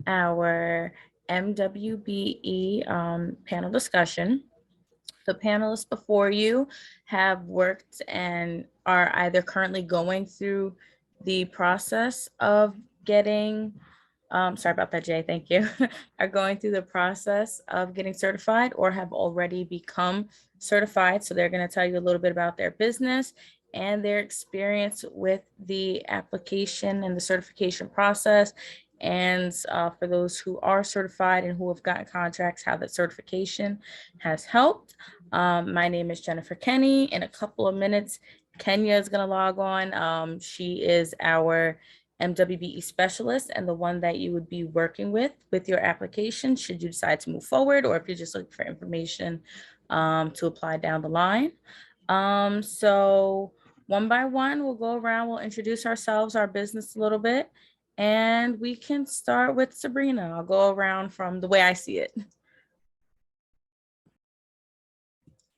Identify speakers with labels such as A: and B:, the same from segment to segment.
A: our MWBE panel discussion. The panelists before you have worked and are either currently going through the process of getting, sorry about that, Jay, thank you, are going through the process of getting certified or have already become certified. So they're going to tell you a little bit about their business and their experience with the application and the certification process. And for those who are certified and who have gotten contracts, how that certification has helped. My name is Jennifer Kenny. In a couple of minutes, Kenya is going to log on. She is our MWBE specialist and the one that you would be working with your application should you decide to move forward or if you're just looking for information to apply down the line. So one by one, we'll go around, we'll introduce ourselves, our business a little bit, and we can start with Sabrina. I'll go around from the way I see it.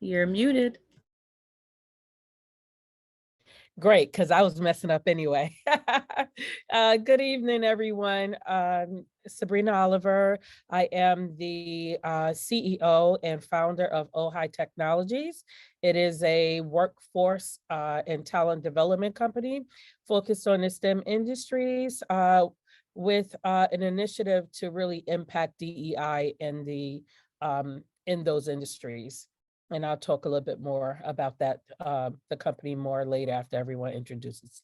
A: You're muted.
B: Great, because I was messing up anyway. Good evening, everyone. Sabrina Oliver. I am the CEO and founder of Ojai Technologies. It is a workforce and talent development company focused on the STEM industries with an initiative to really impact DEI in those industries. And I'll talk a little bit more about that, the company more later after everyone introduces,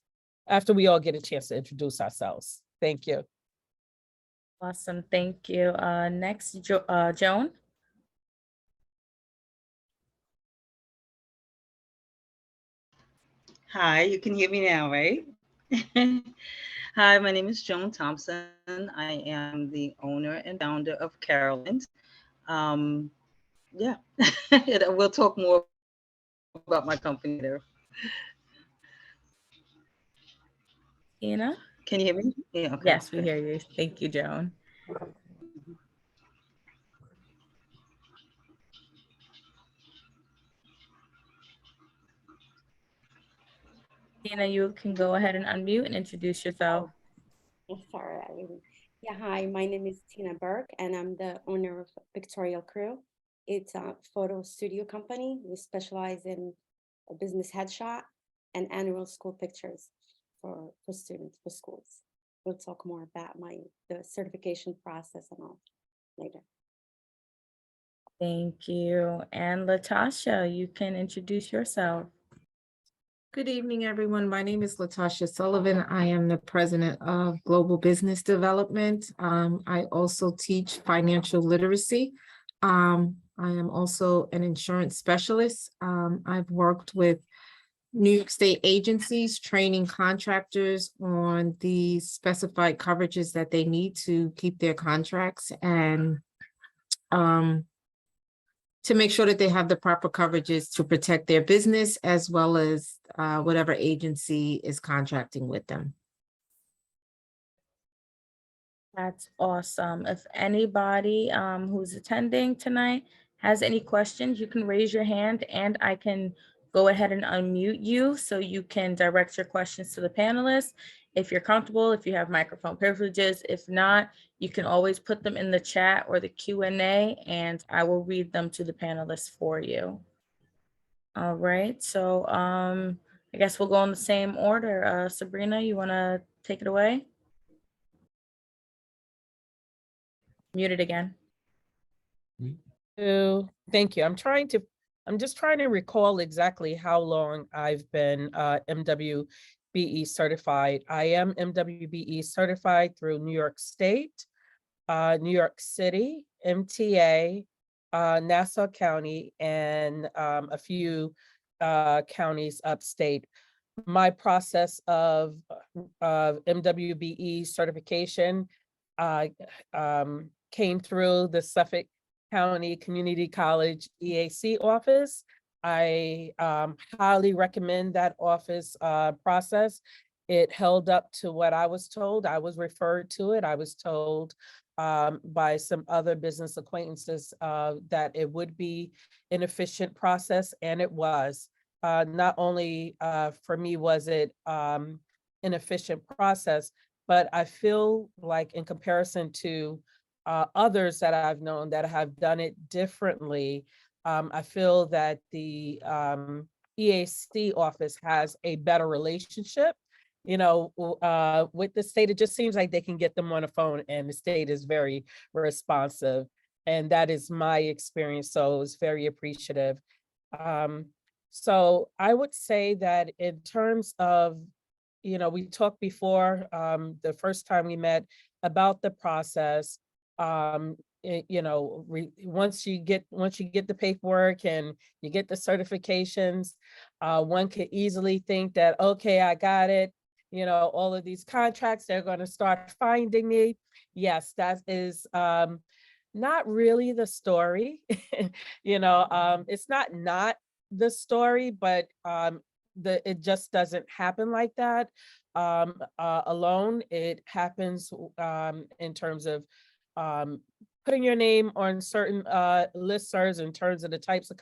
B: after we all get a chance to introduce ourselves. Thank you.
A: Awesome, thank you. Next, Joan.
C: Hi, you can hear me now, right? Hi, my name is Joan Thompson. I am the owner and founder of Carolyn's. Yeah, we'll talk more about my company there.
A: Ina?
C: Can you hear me? Yeah, okay.
A: Yes, we hear you. Thank you, Joan. Ina, you can go ahead and unmute and introduce yourself.
D: Sorry, yeah, hi, my name is Tina Burke, and I'm the owner of Pictorial Crew. It's a photo studio company. We specialize in a business headshot and annual school pictures for students, for schools. We'll talk more about the certification process and all later.
A: Thank you. And Latasha, you can introduce yourself.
E: Good evening, everyone. My name is Latasha Sullivan. I am the president of Global Business Development. I also teach financial literacy. I am also an insurance specialist. I've worked with New York State agencies, training contractors on the specified coverages that they need to keep their contracts and to make sure that they have the proper coverages to protect their business as well as whatever agency is contracting with them.
A: That's awesome. If anybody who's attending tonight has any questions, you can raise your hand and I can go ahead and unmute you so you can direct your questions to the panelists. If you're comfortable, if you have microphone privileges, if not, you can always put them in the chat or the Q&A and I will read them to the panelists for you. All right, so I guess we'll go in the same order. Sabrina, you wanna take it away? Muted again.
B: Thank you. I'm just trying to recall exactly how long I've been MWBE certified. I am MWBE certified through New York State, New York City, MTA, Nassau County, and a few counties upstate. My process of MWBE certification came through the Suffolk County Community College EAC office. I highly recommend that office process. It held up to what I was told. I was referred to it. I was told by some other business acquaintances that it would be an efficient process, and it was. Not only for me was it an efficient process, but I feel like in comparison to others that I've known that have done it differently, I feel that the EAC office has a better relationship, with the state. It just seems like they can get them on the phone and the state is very responsive. And that is my experience. So I was very appreciative. Um, so I would say that in terms of, we talked before, the first time we met about the process. Once you get the paperwork and you get the certifications, one could easily think that, okay, I got it. All of these contracts, they're going to start finding me. Yes, that is not really the story. It's not the story, but it just doesn't happen like that alone. It happens in terms of putting your name on certain listservs in terms of the types of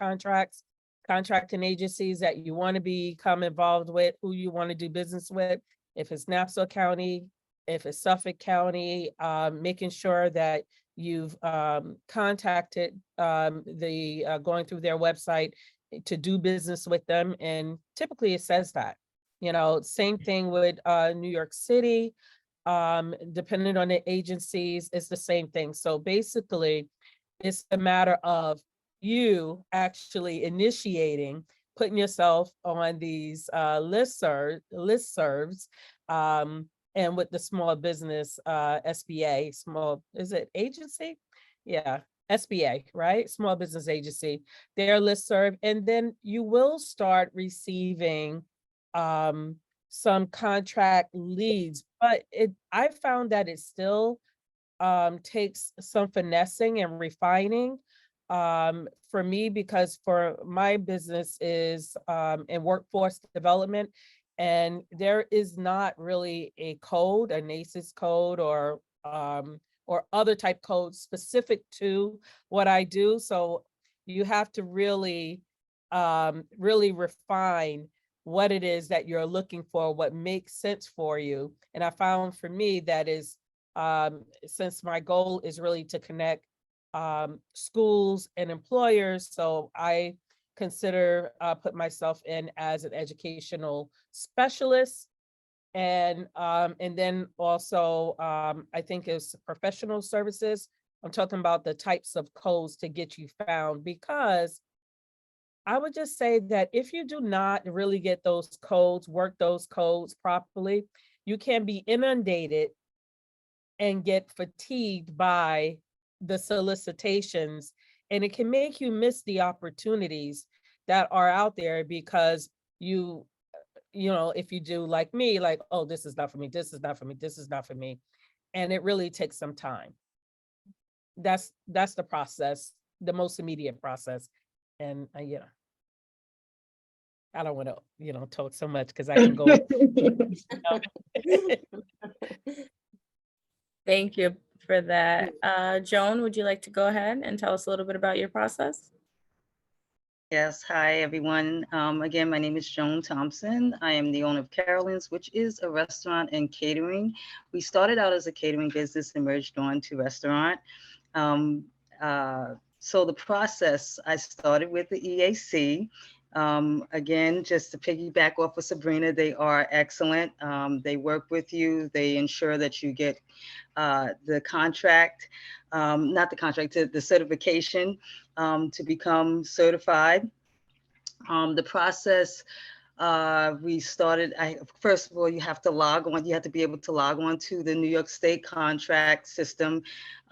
B: contracting agencies that you want to become involved with, who you want to do business with. If it's Nassau County, if it's Suffolk County, making sure that you've contacted going through their website to do business with them. And typically it says that, same thing with New York City, depending on the agencies, it's the same thing. So basically it's a matter of you actually initiating, putting yourself on these listservs, and with the small business SBA, is it agency? Yeah, SBA, right? Small business agency, their listserv, and then you will start receiving some contract leads. But I found that it still takes some finessing and refining for me, because for my business is in workforce development, and there is not really a code, a NACES code or other type codes specific to what I do. So you have to really really refine what it is that you're looking for, what makes sense for you. And I found for me that is, since my goal is really to connect schools and employers, so I consider put myself in as an educational specialist. And then also I think it's professional services. I'm talking about the types of codes to get you found, because I would just say that if you do not really get those codes, work those codes properly, you can be inundated and get fatigued by the solicitations, and it can make you miss the opportunities that are out there, because if you do like me, like, oh, this is not for me, this is not for me, this is not for me, and it really takes some time. That's the process, the most immediate process. And I don't want to talk so much, because I can go.
A: Thank you for that. Joan, would you like to go ahead and tell us a little bit about your process?
C: Yes, hi everyone. Again, my name is Joan Thompson. I am the owner of Carolyn's, which is a restaurant and catering. We started out as a catering business and merged on to restaurant. So the process, I started with the EAC. Again, just to piggyback off of Sabrina, they are excellent. They work with you. They ensure that you get the contract, not the contract, the certification to become certified. The process, we started, first of all, you have to log on. You have to be able to log on to the New York State contract system.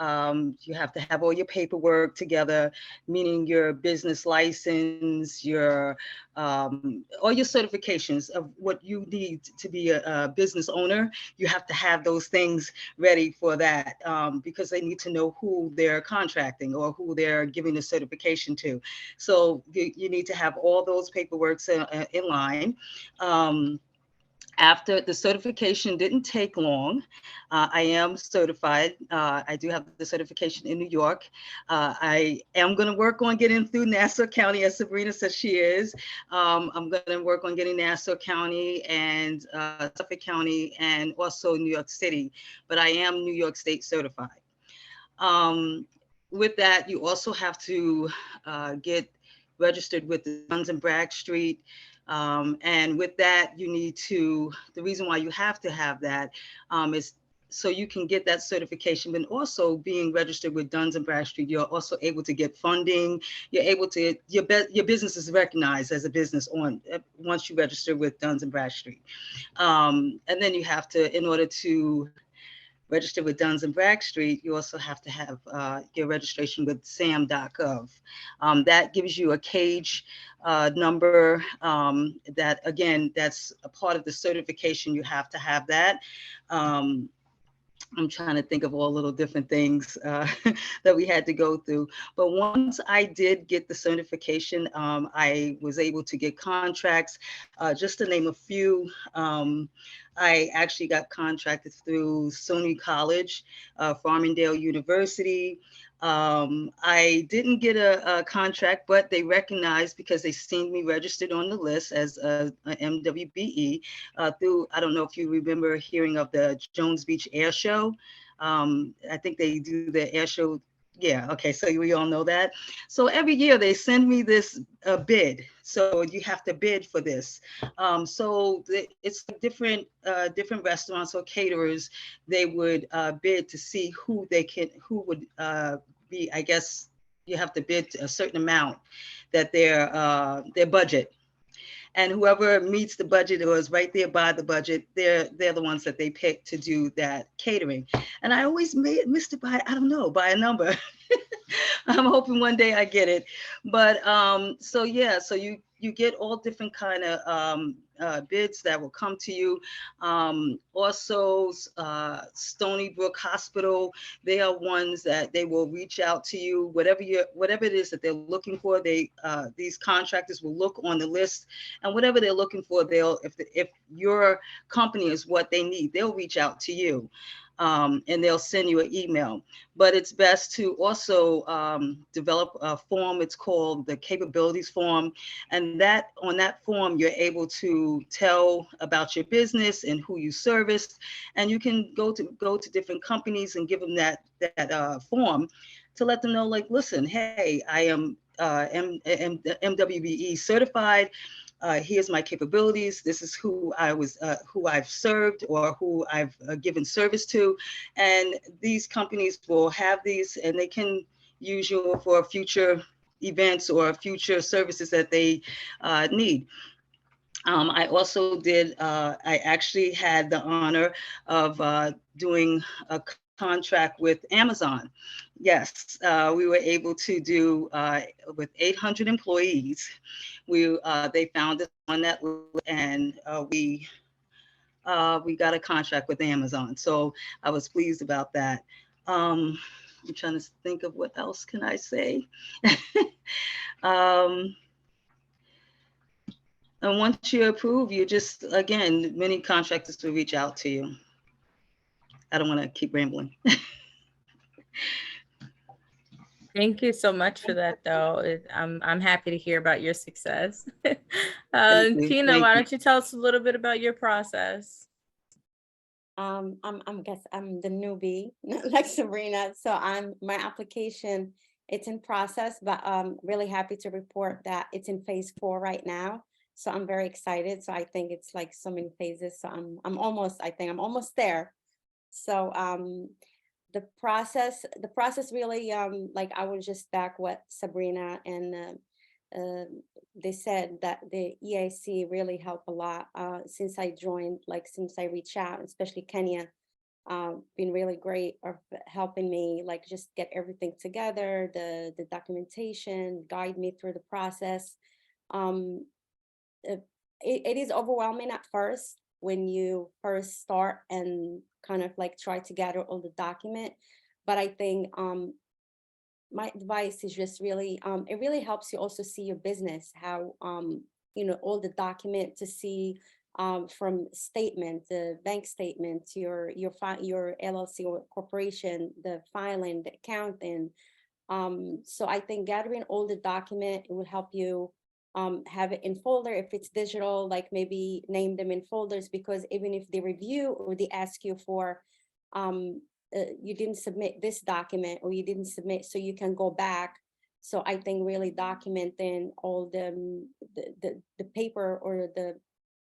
C: You have to have all your paperwork together, meaning your business license, your all your certifications of what you need to be a business owner. You have to have those things ready for that, because they need to know who they're contracting or who they're giving the certification to. So you need to have all those paperwork in line. After the certification didn't take long, I am certified. I do have the certification in New York. I am going to work on getting through Nassau County, as Sabrina says she is. I'm going to work on getting Nassau County and Suffolk County and also New York City, but I am New York State certified. Um, with that, you also have to get registered with the Duns and Bradstreet. And with that, you need to, the reason why you have to have that is so you can get that certification, but also being registered with Duns and Bradstreet, you're also able to get funding. You're able to, your business is recognized as a business once you register with Duns and Bradstreet. And then you have to, in order to register with Duns and Bradstreet, you also have to have your registration with sam.gov. That gives you a cage number that, again, that's a part of the certification. You have to have that. I'm trying to think of all little different things that we had to go through. But once I did get the certification, I was able to get contracts. Just to name a few, I actually got contracted through SUNY College, Farmingdale University. I didn't get a contract, but they recognized because they seen me registered on the list as a MWBE through, I don't know if you remember hearing of the Jones Beach Air Show. I think they do the air show. Yeah, okay, so we all know that. So every year they send me this bid. So you have to bid for this. It's different restaurants or caterers. They would bid to see who would be, I guess you have to bid a certain amount that their budget. And whoever meets the budget or is right there by the budget, they're the ones that they pick to do that catering. And I always missed it by, I don't know, by a number. I'm hoping one day I get it. But so yeah, so you get all different kind of bids that will come to you. Also, Stony Brook Hospital, they are ones that they will reach out to you, whatever it is that they're looking for. These contractors will look on the list, and whatever they're looking for, if your company is what they need, they'll reach out to you. And they'll send you an email. But it's best to also develop a form. It's called the capabilities form. And that on that form, you're able to tell about your business and who you service. And you can go to different companies and give them that form to let them know, like, listen, hey, I am MWBE certified. Here's my capabilities. This is who I've served or who I've given service to. And these companies will have these and they can use you for future events or future services that they need. I also I actually had the honor of doing a contract with Amazon. Yes, we were able to do with 800 employees. They found us on that list, and we got a contract with Amazon. So I was pleased about that. I'm trying to think of what else can I say. And once you approve, you just, again, many contractors will reach out to you. I don't want to keep rambling.
A: Thank you so much for that, though. I'm happy to hear about your success.
C: Thank you.
A: Tina, why don't you tell us a little bit about your process?
D: I'm the newbie, not like Sabrina. So my application, it's in process, but I'm really happy to report that it's in phase 4 right now. So I'm very excited. So I think it's like so many phases. So I'm almost there. So the process really like I will just back what Sabrina and they said that the EIC really helped a lot since I joined, like since I reached out, especially Kenya, been really great of helping me like just get everything together, the documentation, guide me through the process. Um, it is overwhelming at first when you first start and kind of like try to gather all the document, but I think my advice is just really it really helps you also see your business, how all the document to see from statement, the bank statement, your LLC or corporation, the filing, the accounting. So I think gathering all the document, it will help you have it in folder. If it's digital, like maybe name them in folders, because even if they review or they ask you for, you didn't submit this document or you didn't submit, so you can go back. So I think really documenting all the paper or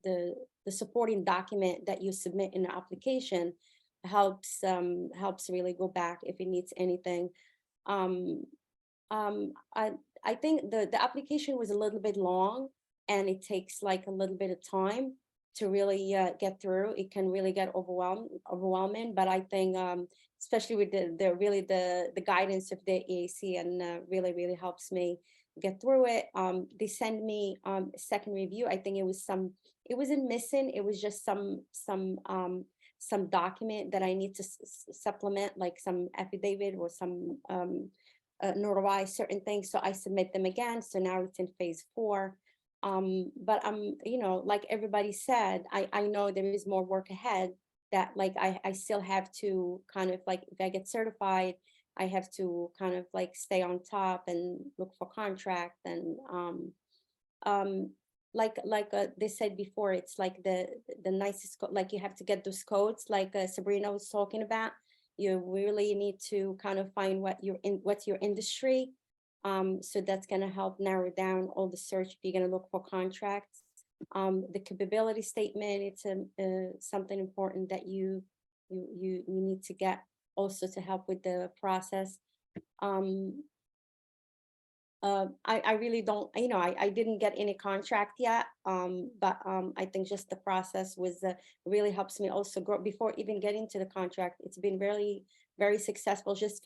D: the supporting document that you submit in the application helps really go back if it needs anything. Um, I think the application was a little bit long, and it takes like a little bit of time to really get through. It can really get overwhelming, but I think especially with the guidance of the EAC, and really helps me get through it. They send me a second review. I think it wasn't missing. It was just some document that I need to supplement, like some affidavit or some notarize certain things. So I submit them again. So now it's in phase 4. But like everybody said, I know there is more work ahead, that like I still have to kind of like, if I get certified, I have to kind of like stay on top and look for contract. And like they said before, it's like the nicest, like you have to get those codes like Sabrina was talking about. You really need to kind of find what's your industry. So that's going to help narrow down all the search if you're going to look for contracts. The capability statement, it's something important that you need to get also to help with the process. I really don't, I didn't get any contract yet, but I think just the process was really helps me also grow before even getting to the contract. It's been very successful just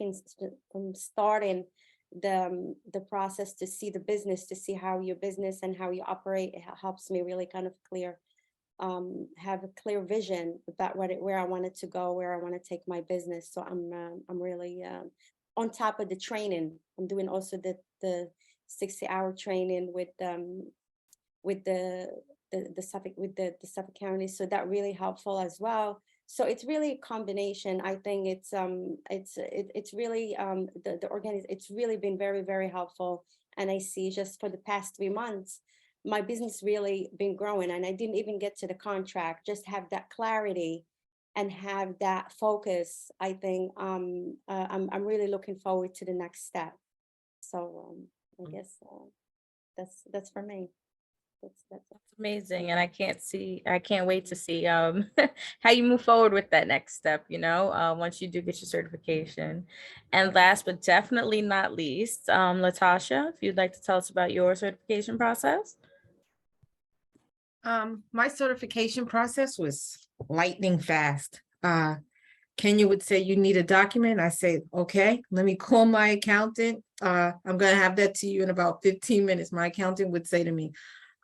D: from starting the process to see the business, to see how your business and how you operate. It helps me really kind of have a clear vision about where I wanted to go, where I want to take my business. So I'm really on top of the training. I'm doing also the 60-hour training with the Suffolk County. So that really helpful as well. So it's really a combination. I think it's really it's really been very helpful. And I see just for the past 3 months, my business really been growing, and I didn't even get to the contract, just have that clarity and have that focus. I think I'm really looking forward to the next step. So I guess that's for me. That's
A: Amazing. And I can't wait to see how you move forward with that next step, once you do get your certification. And last but definitely not least, Latasha, if you'd like to tell us about your certification process.
E: My certification process was lightning fast. Kenya would say, you need a document. I say, okay, let me call my accountant. I'm going to have that to you in about 15 minutes. My accountant would say to me,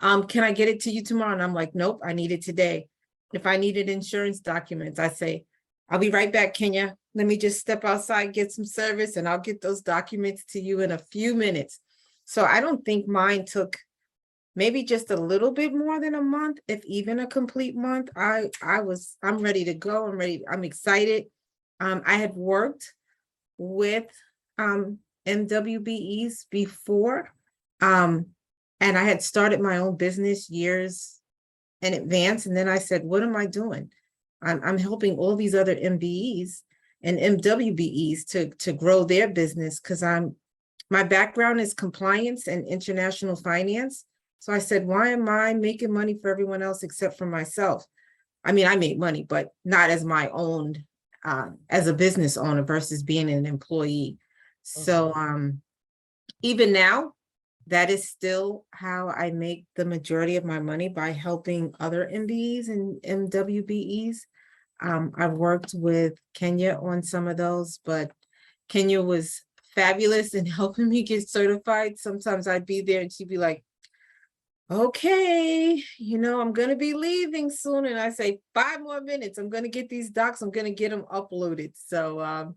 E: can I get it to you tomorrow? And I'm like, nope, I need it today. If I needed insurance documents, I say, I'll be right back, Kenya. Let me just step outside, get some service, and I'll get those documents to you in a few minutes. So I don't think mine took maybe just a little bit more than a month, if even a complete month. I'm ready to go. I'm excited. I had worked with MWBEs before, and I had started my own business years in advance. And then I said, what am I doing? I'm helping all these other MBEs and MWBEs to grow their business, because my background is compliance and international finance. So I said, why am I making money for everyone else except for myself? I mean, I make money, but not as my own, as a business owner versus being an employee. So even now, that is still how I make the majority of my money, by helping other MBEs and MWBEs. I've worked with Kenya on some of those, but Kenya was fabulous in helping me get certified. Sometimes I'd be there and she'd be like, okay, I'm going to be leaving soon. And I say, 5 more minutes. I'm going to get these docs. I'm going to get them uploaded. So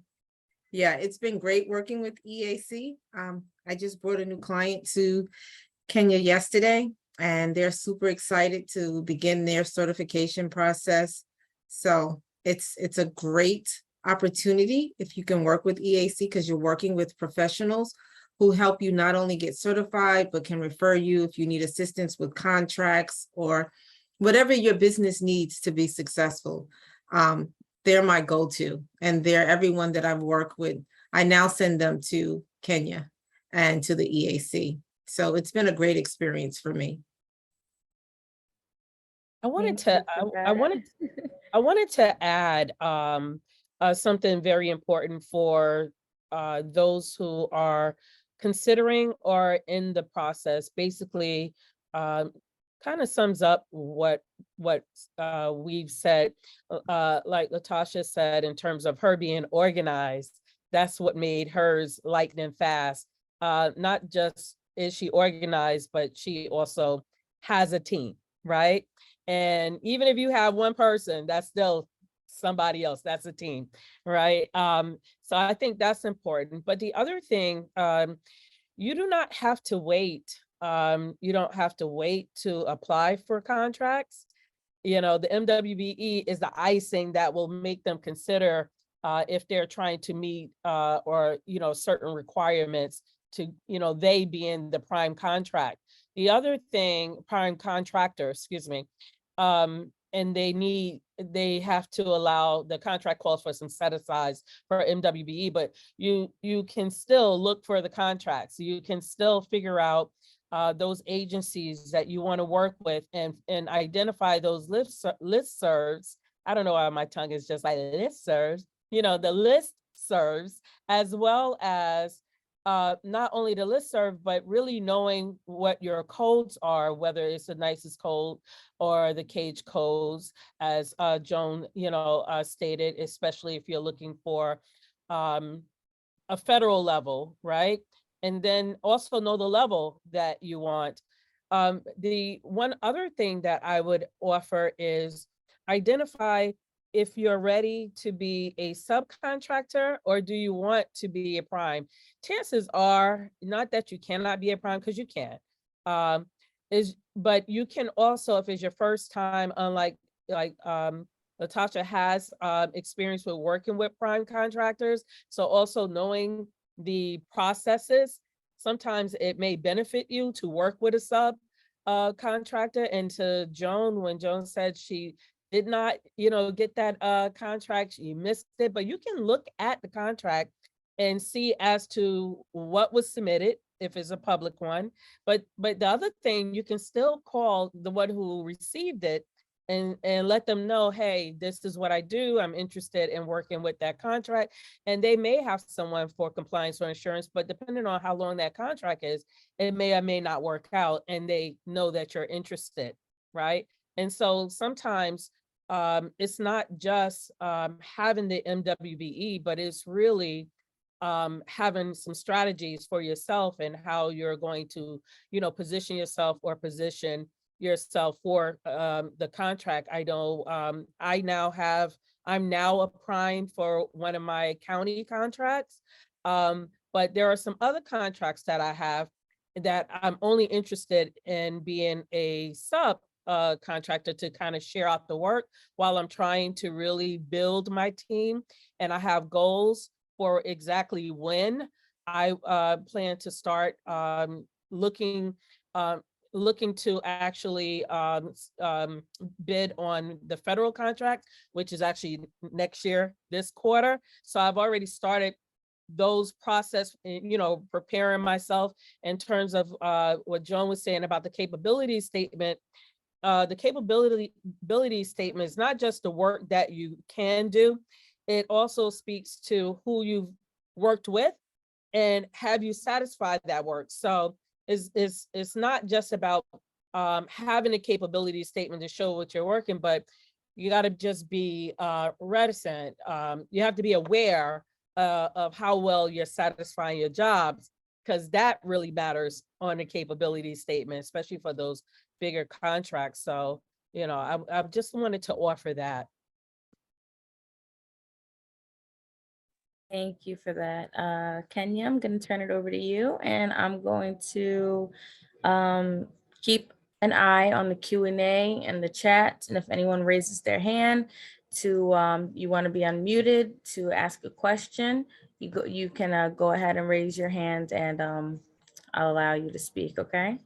E: yeah, it's been great working with EAC. I just brought a new client to Kenya yesterday. and they're super excited to begin their certification process. So it's a great opportunity if you can work with EAC, because you're working with professionals who help you not only get certified, but can refer you if you need assistance with contracts or whatever your business needs to be successful. They're my go-to, and they're everyone that I've worked with. I now send them to Kenya and to the EAC. So it's been a great experience for me.
B: I wanted
A: Thank
B: to,
A: you for
B: I
A: that.
B: wanted, I wanted to add something very important for those who are considering or in the process. Basically, kind of sums up what we've said. Like Latasha said, in terms of her being organized, that's what made hers lightning fast. Not just is she organized, but she also has a team, right? And even if you have one person, that's still somebody else. That's a team, right? So I think that's important. But the other thing, you do not have to wait. You don't have to wait to apply for contracts. You know, the MWBE is the icing that will make them consider if they're trying to meet or, you know, certain requirements to, you know, they being the prime contract. The other thing, prime contractor, excuse me, and they have to allow, the contract calls for some set asides for MWBE, but you can still look for the contracts. You can still figure out those agencies that you want to work with and identify those listservs. I don't know why my tongue is just like listservs, you know, the list serves, as well as not only the listserv, but really knowing what your codes are, whether it's the nicest code or the cage codes, as Joan, you know, stated, especially if you're looking for a federal level, right? And then also know the level that you want. The one other thing that I would offer is identify if you're ready to be a subcontractor or do you want to be a prime. Chances are not that you cannot be a prime, because you can. But you can also, if it's your first time, unlike Latasha has experience with working with prime contractors. So also knowing the processes, sometimes it may benefit you to work with a sub contractor. And to Joan, when Joan said she did not, you know, get that contract, you missed it, but you can look at the contract and see as to what was submitted if it's a public one. But the other thing, you can still call the one who received it and let them know, hey, this is what I do. I'm interested in working with that contract. And they may have someone for compliance or insurance, but depending on how long that contract is, it may or may not work out, and they know that you're interested, right? And so sometimes it's not just having the MWBE, but it's really having some strategies for yourself and how you're going to, you know, position yourself or position yourself for the contract. I know I'm now a prime for one of my county contracts, but there are some other contracts that I have that I'm only interested in being a sub contractor to kind of share out the work while I'm trying to really build my team. And I have goals for exactly when I plan to start looking to actually bid on the federal contract, which is actually next year, this quarter. So I've already started those process, you know, preparing myself in terms of what Joan was saying about the capability statement. The capability statement is not just the work that you can do, it also speaks to who you've worked with and have you satisfied that work. So it's not just about having a capability statement to show what you're working, but you got to just be reticent. You have to be aware of how well you're satisfying your jobs, because that really matters on a capability statement, especially for those bigger contracts. So, you know, I just wanted to offer that.
A: Thank you for that. Kenya, I'm going to turn it over to you, and I'm going to keep an eye on the Q&A and the chat. And if anyone raises their hand to, you want to be unmuted to ask a question, you can go ahead and raise your hand and I'll allow you to speak, okay?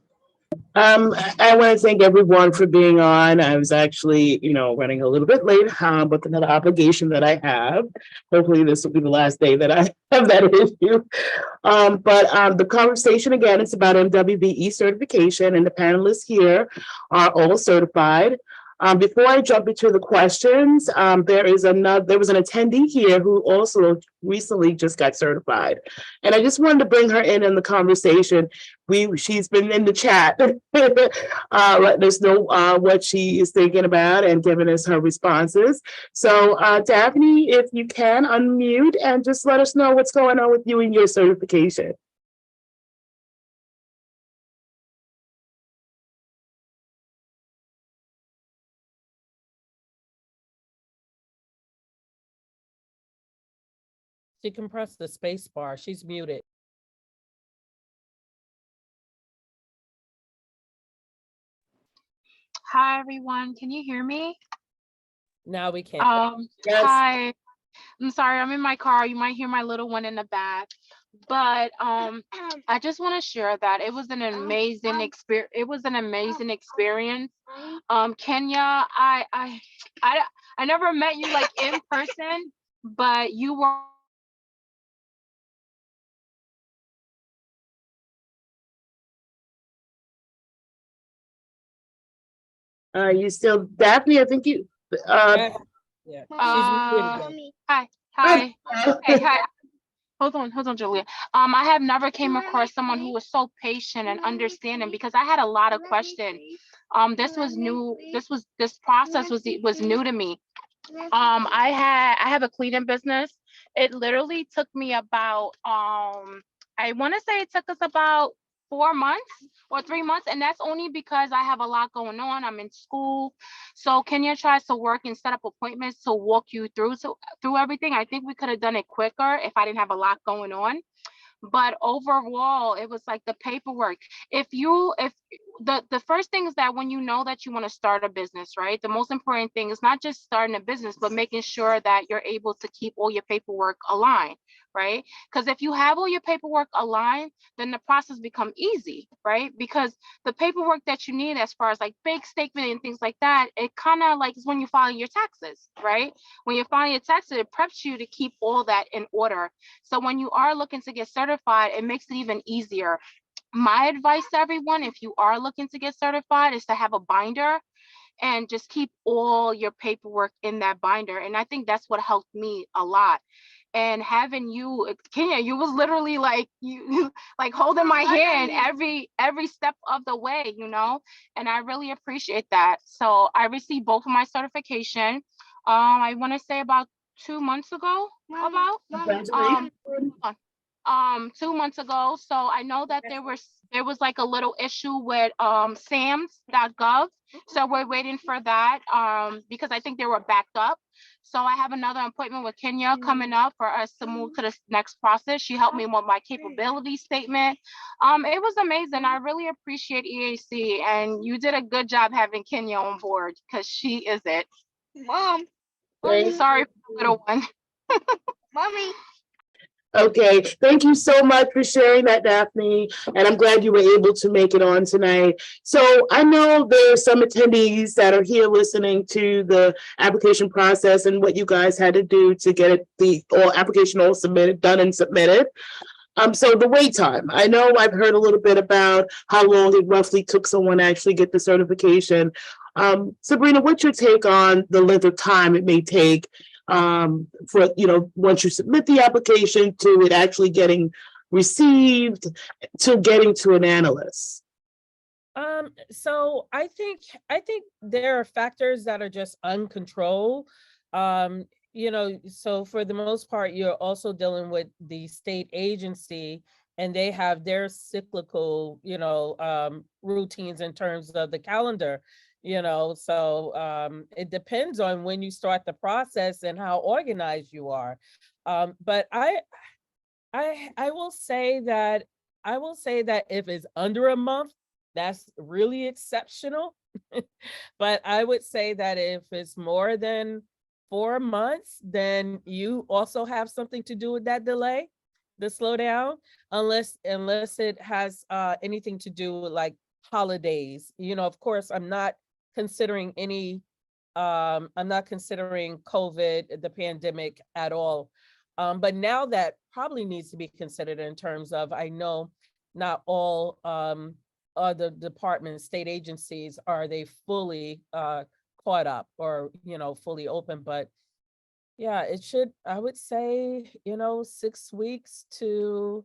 F: I want to thank everyone for being on. I was actually, running a little bit late, with another obligation that I have. Hopefully this will be the last day that I have that issue. But the conversation again, it's about MWBE certification, and the panelists here are all certified. Before I jump into the questions, there was an attendee here who also recently just got certified. And I just wanted to bring her in the conversation. She's been in the chat, letting us know what she is thinking about and giving us her responses. So Daphne, if you can unmute and just let us know what's going on with you and your certification.
B: She can press the space bar. She's muted.
G: Hi, everyone. Can you hear me?
B: Now we can.
F: Yes.
G: Hi. I'm sorry, I'm in my car. You might hear my little one in the back. But I just want to share that it was an amazing experience. It was an amazing experience. Kenya, I never met you like in person, but you were
F: You still, Daphne, I think you,
B: Yeah, she's muted again.
G: hi. Okay, hi. Hold on, Julia. I have never came across someone who was so patient and understanding because I had a lot of questions. This was new. This process was new to me. I have a cleaning business. It literally took me about I want to say it took us about 4 months or 3 months, and that's only because I have a lot going on. I'm in school, so Kenya tries to work and set up appointments to walk you through everything. I think we could have done it quicker if I didn't have a lot going on. But overall, it was like the paperwork. If the first thing is that when you know that you want to start a business, right? The most important thing is not just starting a business, but making sure that you're able to keep all your paperwork aligned, right? Because if you have all your paperwork aligned, then the process become easy, right? Because the paperwork that you need as far as like bank statement and things like that, it kind of like is when you file your taxes, right? When you're filing your taxes, it preps you to keep all that in order. So when you are looking to get certified, it makes it even easier. My advice to everyone, if you are looking to get certified, is to have a binder and just keep all your paperwork in that binder. And I think that's what helped me a lot. And having you, Kenya, you was literally like you like holding my hand every step of the way, and I really appreciate that. So I received both of my certification. I want to say about 2 months ago,
F: congratulations.
G: 2 months ago. So I know that there was like a little issue with SAMS.gov. So we're waiting for that because I think they were backed up. So I have another appointment with Kenya coming up for us to move to the next process. She helped me with my capability statement. It was amazing. I really appreciate EAC, and you did a good job having Kenya on board because she is it. Mom. Sorry for the little one. Mommy.
F: Okay, thank you so much for sharing that, Daphne. And I'm glad you were able to make it on tonight. So I know there are some attendees that are here listening to the application process and what you guys had to do to get it, the application all submitted, done and submitted. So the wait time, I know I've heard a little bit about how long it roughly took someone to actually get the certification. Sabrina, what's your take on the length of time it may take for, once you submit the application to it actually getting received to getting to an analyst?
B: So I think there are factors that are just uncontrolled. So for the most part, you're also dealing with the state agency, and they have their cyclical, routines in terms of the calendar. So it depends on when you start the process and how organized you are. But I will say that if it's under a month, that's really exceptional. But I would say that if it's more than 4 months, then you also have something to do with that delay, the slowdown, unless it has anything to do with like holidays. Of course, I'm not considering COVID, the pandemic at all. But now that probably needs to be considered in terms of, I know not all other departments, state agencies, are they fully caught up or, fully open, but yeah, it should, I would say, 6 weeks to,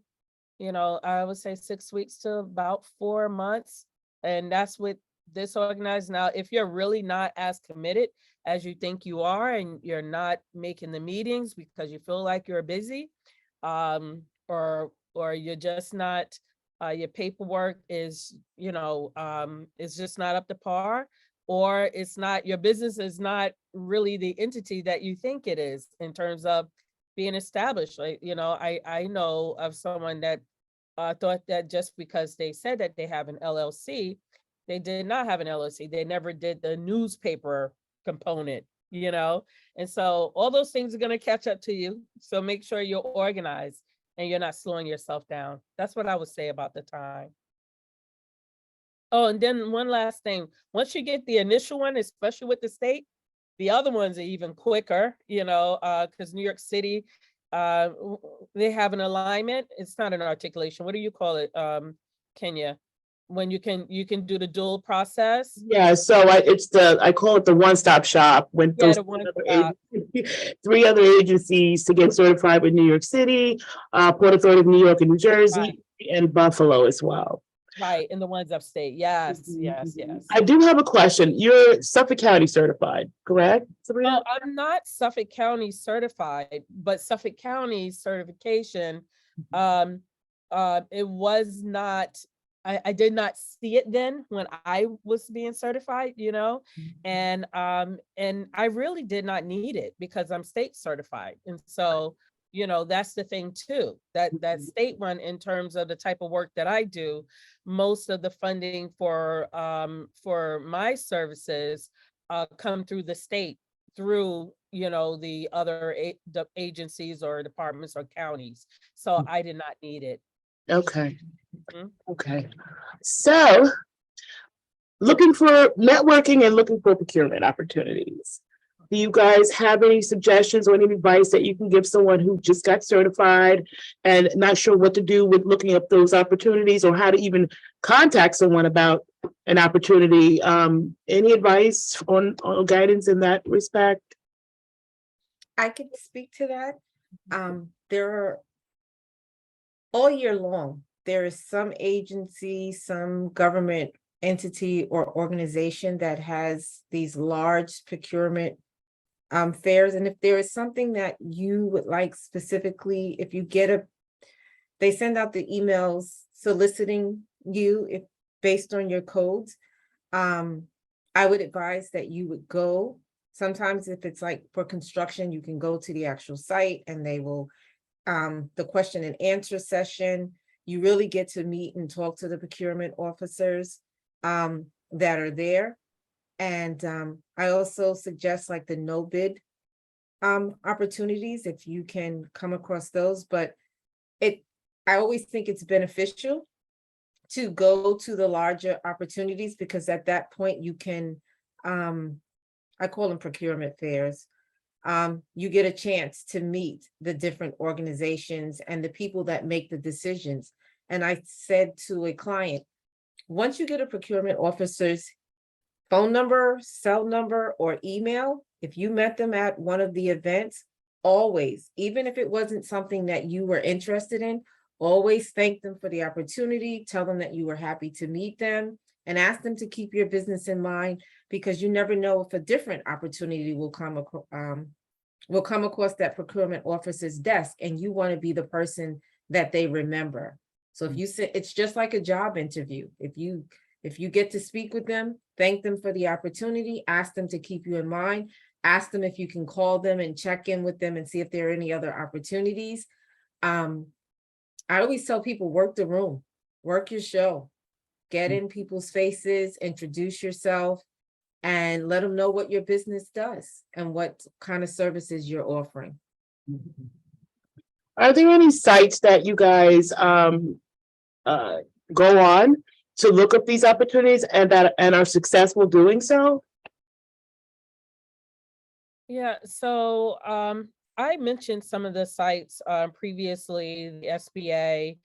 B: I would say 6 weeks to about 4 months. And that's with this organized. Now, if you're really not as committed as you think you are, and you're not making the meetings because you feel like you're busy, or you're just not, your paperwork is just not up to par, or it's not, your business is not really the entity that you think it is in terms of being established. Like, I know of someone that thought that just because they said that they have an LLC, they did not have an LLC. They never did the newspaper component, and so all those things are going to catch up to you. So make sure you're organized and you're not slowing yourself down. That's what I would say about the time. Oh, and then one last thing, once you get the initial one, especially with the state, the other ones are even quicker, because New York City, they have an alignment. It's not an articulation. What do you call it, Kenya? When you can do the dual process?
F: Yeah, so I call it the one-stop shop when
B: Yeah,
F: those
B: the one stop.
F: three other agencies to get certified with New York City, Port Authority of New York and New Jersey, and Buffalo as well.
B: Right, and the ones upstate. Yes, yes.
F: I do have a question. You're Suffolk County certified, correct, Sabrina?
B: Oh, I'm not Suffolk County certified, but Suffolk County certification, it was not, I did not see it then when I was being certified, and I really did not need it because I'm state certified. And so, that's the thing too, that state one, in terms of the type of work that I do, most of the funding for my services come through the state, through the other the agencies or departments or counties. So I did not need it.
F: Okay.
B: Mhm.
F: Okay. So looking for networking and looking for procurement opportunities. Do you guys have any suggestions or any advice that you can give someone who just got certified and not sure what to do with looking up those opportunities, or how to even contact someone about an opportunity? Any advice on guidance in that respect?
E: I could speak to that. There are all year long, there is some agency, some government entity or organization that has these large procurement fairs. And if there is something that you would like specifically, if you get they send out the emails soliciting you if based on your codes. I would advise that you would go. Sometimes if it's like for construction, you can go to the actual site and they will, the question and answer session, you really get to meet and talk to the procurement officers that are there. And I also suggest like the no bid opportunities, if you can come across those. But I always think it's beneficial to go to the larger opportunities, because at that point you can, I call them procurement fairs. You get a chance to meet the different organizations and the people that make the decisions. And I said to a client, once you get a procurement officer's phone number, cell number, or email, if you met them at one of the events, always, even if it wasn't something that you were interested in, always thank them for the opportunity, tell them that you were happy to meet them, and ask them to keep your business in mind, because you never know if a different opportunity will come across that procurement officer's desk, and you want to be the person that they remember. So if you say, it's just like a job interview. If you get to speak with them, thank them for the opportunity, ask them to keep you in mind, ask them if you can call them and check in with them and see if there are any other opportunities. I always tell people, work the room, work your show. get in people's faces, introduce yourself, and let them know what your business does and what kind of services you're offering.
F: Are there any sites that you guys go on to look up these opportunities and are successful doing so?
B: Yeah, so I mentioned some of the sites previously, the SBA,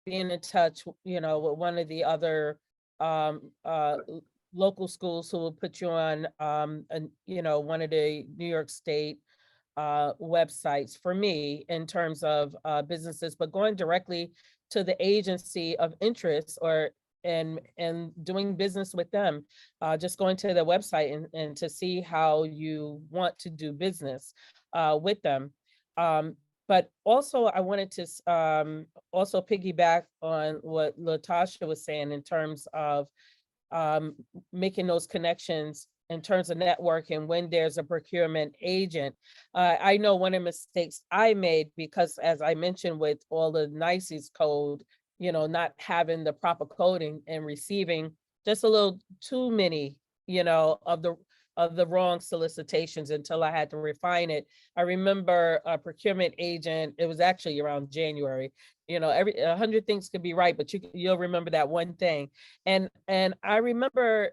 B: being in touch, with one of the other local schools who will put you on, one of the New York State websites for me in terms of businesses, but going directly to the agency of interest or and doing business with them, just going to the website and to see how you want to do business with them. But also I wanted to also piggyback on what Latasha was saying in terms of making those connections in terms of networking when there's a procurement agent. I know one of the mistakes I made, because as I mentioned with all the NICE's code, not having the proper coding and receiving just a little too many, of the wrong solicitations until I had to refine it. I remember a procurement agent, it was actually around January, every 100 things could be right, but you'll remember that one thing. And I remember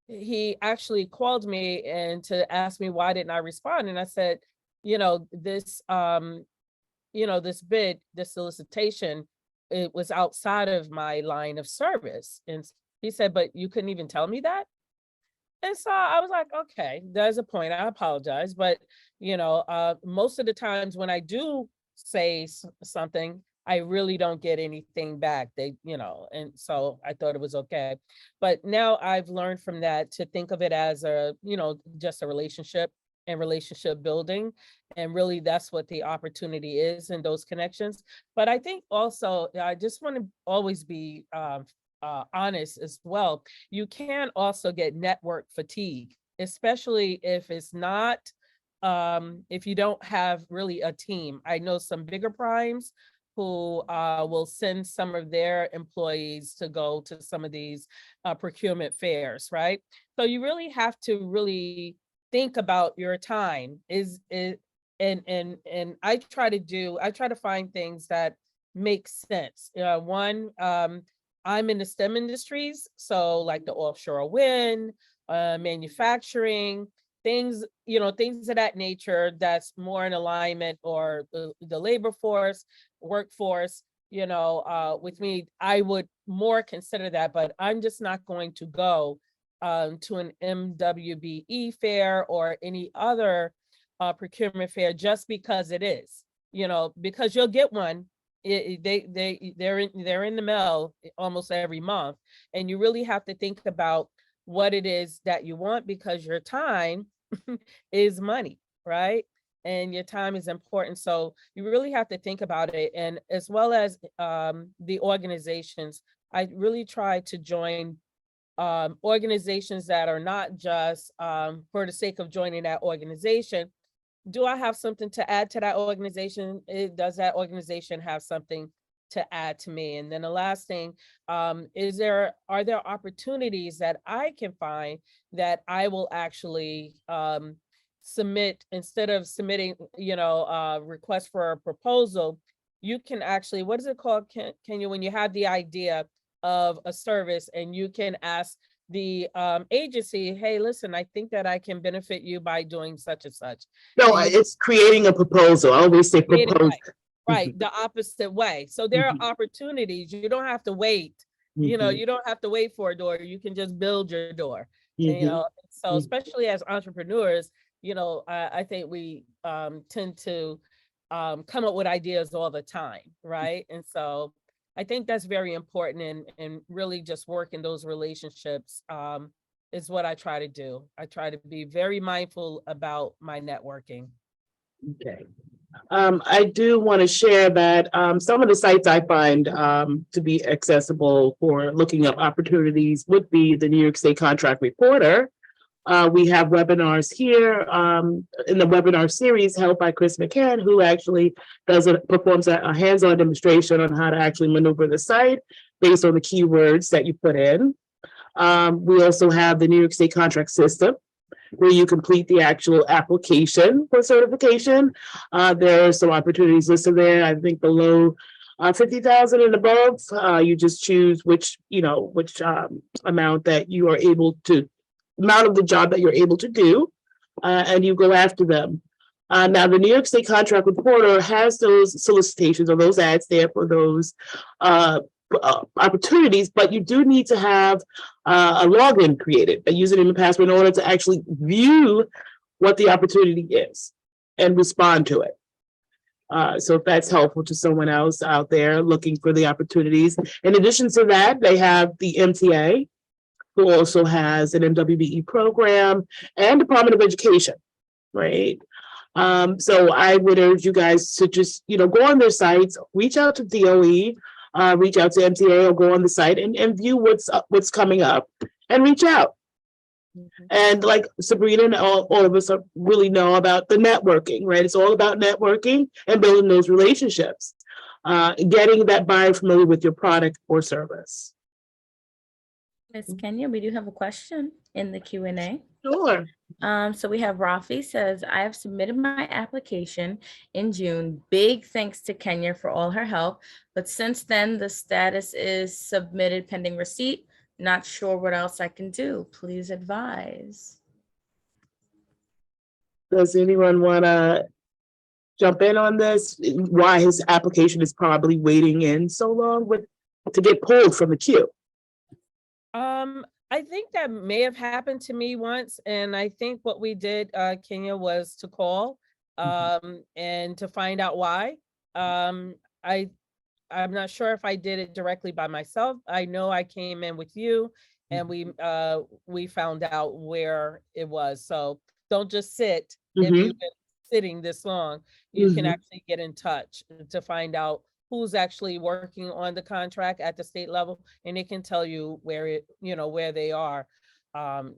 B: he actually called me and to ask me why didn't I respond. And I said, this this bid, this solicitation, it was outside of my line of service. And he said, but you couldn't even tell me that. And so I was like, okay, there's a point. I apologize. But, most of the times when I do say something, I really don't get anything back. And so I thought it was okay. But now I've learned from that to think of it as just a relationship and relationship building. And really that's what the opportunity is in those connections. But I think also, I just want to always be honest as well. You can also get network fatigue, especially if it's not, if you don't have really a team. I know some bigger primes who will send some of their employees to go to some of these procurement fairs, right? So you really have to really think about your time. And I try to find things that make sense. One, I'm in the STEM industries, so like the offshore wind, manufacturing, things, things of that nature that's more in alignment, or the labor force, workforce, with me, I would more consider that, but I'm just not going to go to an MWBE fair or any other procurement fair just because it is, because you'll get one. They're in the mail almost every month, and you really have to think about what it is that you want, because your time is money, right? And your time is important, so you really have to think about it. And as well as the organizations, I really try to join organizations that are not just for the sake of joining that organization. Do I have something to add to that organization? Does that organization have something to add to me? And then the last thing, are there opportunities that I can find that I will actually submit, instead of submitting, request for a proposal? You can actually, what is it called? Can you, when you have the idea of a service and you can ask the agency, hey, listen, I think that I can benefit you by doing such and such.
F: No,
B: And you
F: it's creating a proposal. I always say
B: create it
F: propose.
B: right, the opposite way. So there are opportunities. You don't have to wait. You don't have to wait for a door. You can just build your door. And, so especially as entrepreneurs, I think we tend to come up with ideas all the time, right? And so I think that's very important, and really just working those relationships is what I try to do. I try to be very mindful about my networking.
F: Okay. I do want to share that some of the sites I find to be accessible for looking up opportunities would be the New York State Contract Reporter. We have webinars here in the webinar series held by Chris McCann, who actually performs a hands-on demonstration on how to actually maneuver the site. based on the keywords that you put in. We also have the New York State contract system, where you complete the actual application for certification. There are some opportunities listed there. I think below 50,000 and above, you just choose which amount that you are able to, amount of the job that you're able to do, and you go after them. Now, the New York State Contract Reporter has those solicitations or those ads there for those opportunities, but you do need to have a login created, a username and password in order to actually view what the opportunity is and respond to it. So if that's helpful to someone else out there looking for the opportunities. In addition to that, they have the MTA, who also has an MWBE program, and Department of Education, right? So I would urge you guys to just, go on their sites, reach out to DOE, reach out to MTA, or go on the site and view what's coming up and reach out. And like Sabrina and all of us really know about the networking, right? It's all about networking and building those relationships, getting that buyer familiar with your product or service.
A: Ms. Kenya, we do have a question in the Q&A.
F: Sure.
A: So we have Rafi says, I have submitted my application in June. Big thanks to Kenya for all her help. But since then, the status is submitted pending receipt. Not sure what else I can do. Please advise.
F: Does anyone want to jump in on this? Why his application is probably waiting in so long to get pulled from the queue?
B: I think that may have happened to me once, and I think what we did, Kenya, was to call and to find out why. I'm not sure if I did it directly by myself. I know I came in with you, and we found out where it was. So don't just sit. If you've been sitting this long, you can actually get in touch to find out who's actually working on the contract at the state level, and they can tell you where they are.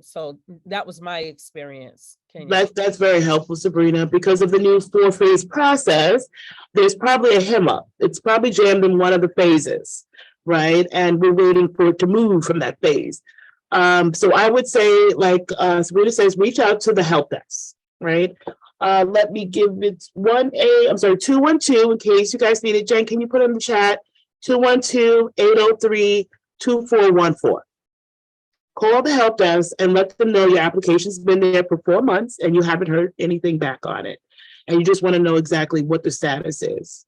B: So that was my experience.
F: That's very helpful, Sabrina. Because of the new 4-phase process, there's probably a hem up. It's probably jammed in one of the phases, right? And we're waiting for it to move from that phase. So I would say, like Sabrina says, reach out to the help desk, right? Let me give it 212 in case you guys need it. Jen, can you put in the chat? 212-803-2414. Call the help desk and let them know your application's been there for 4 months and you haven't heard anything back on it. And you just want to know exactly what the status is.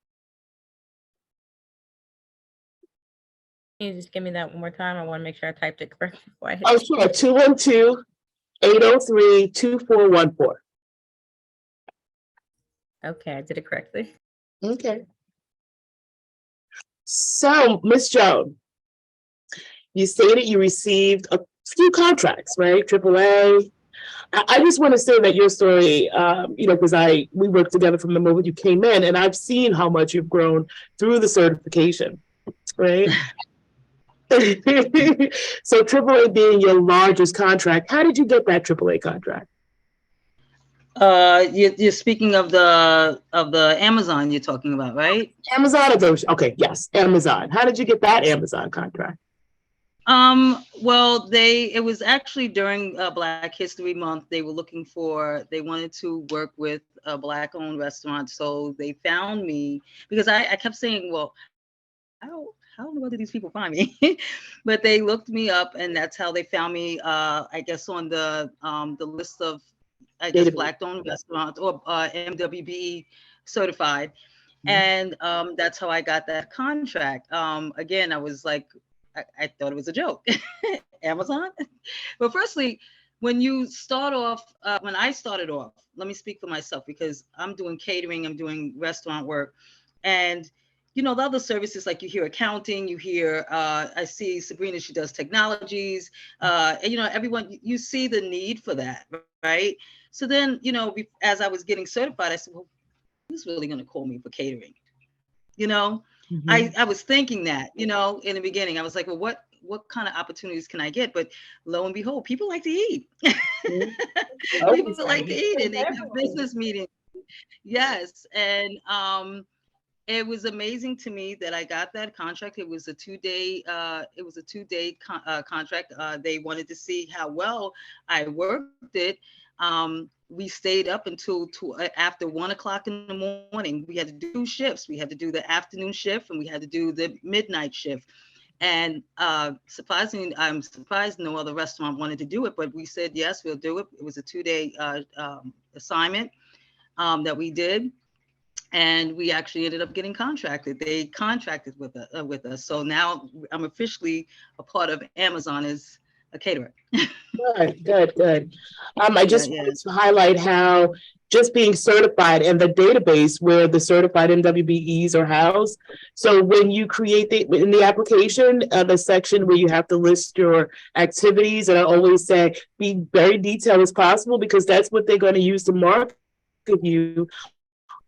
A: Can you just give me that one more time? I want to make sure I typed it correctly before I hit.
F: Oh, sure. 212-803-2414.
A: Okay, I did it correctly.
F: Okay. So, Miss Joan, you stated you received a few contracts, right? AAA. I just want to say that your story, because we worked together from the moment you came in, and I've seen how much you've grown through the certification, right? So AAA being your largest contract, how did you get that AAA contract?
C: You're speaking of the Amazon you're talking about, right?
F: Amazon. Okay, yes, Amazon. How did you get that Amazon contract?
C: Well, it was actually during Black History Month. They wanted to work with a Black-owned restaurant, so they found me because I kept saying, well, how in the world did these people find me? But they looked me up, and that's how they found me. I guess on the list of Black-owned restaurants or MWBE certified, and that's how I got that contract. Again, I was like, I thought it was a joke, Amazon. But firstly, when you start off, when I started off, let me speak for myself because I'm doing catering, I'm doing restaurant work, and the other services, like you hear accounting, you hear, I see Sabrina, she does technologies, and everyone, you see the need for that, right? So then, as I was getting certified, I said, well, who's really going to call me for catering? I was thinking that, in the beginning, I was like, well, what kind of opportunities can I get? But lo and behold, people like to eat. People like to eat, and they have business meetings. Yes. And It was amazing to me that I got that contract. Contract. They wanted to see how well I worked it. We stayed up until after 1 o'clock in the morning. We had to do two shifts. We had to do the afternoon shift and we had to do the midnight shift. And surprisingly, I'm surprised no other restaurant wanted to do it, but we said yes, we'll do it. It was a 2-day assignment that we did, and we actually ended up getting contracted. They contracted with us. So now I'm officially a part of Amazon as a caterer.
F: Good, good, good. I
C: Yeah,
F: just
C: yeah.
F: wanted to highlight how just being certified and the database where the certified MWBEs are housed. So when you create in the application, the section where you have to list your activities, and I always say be very detailed as possible because that's what they're going to use to market you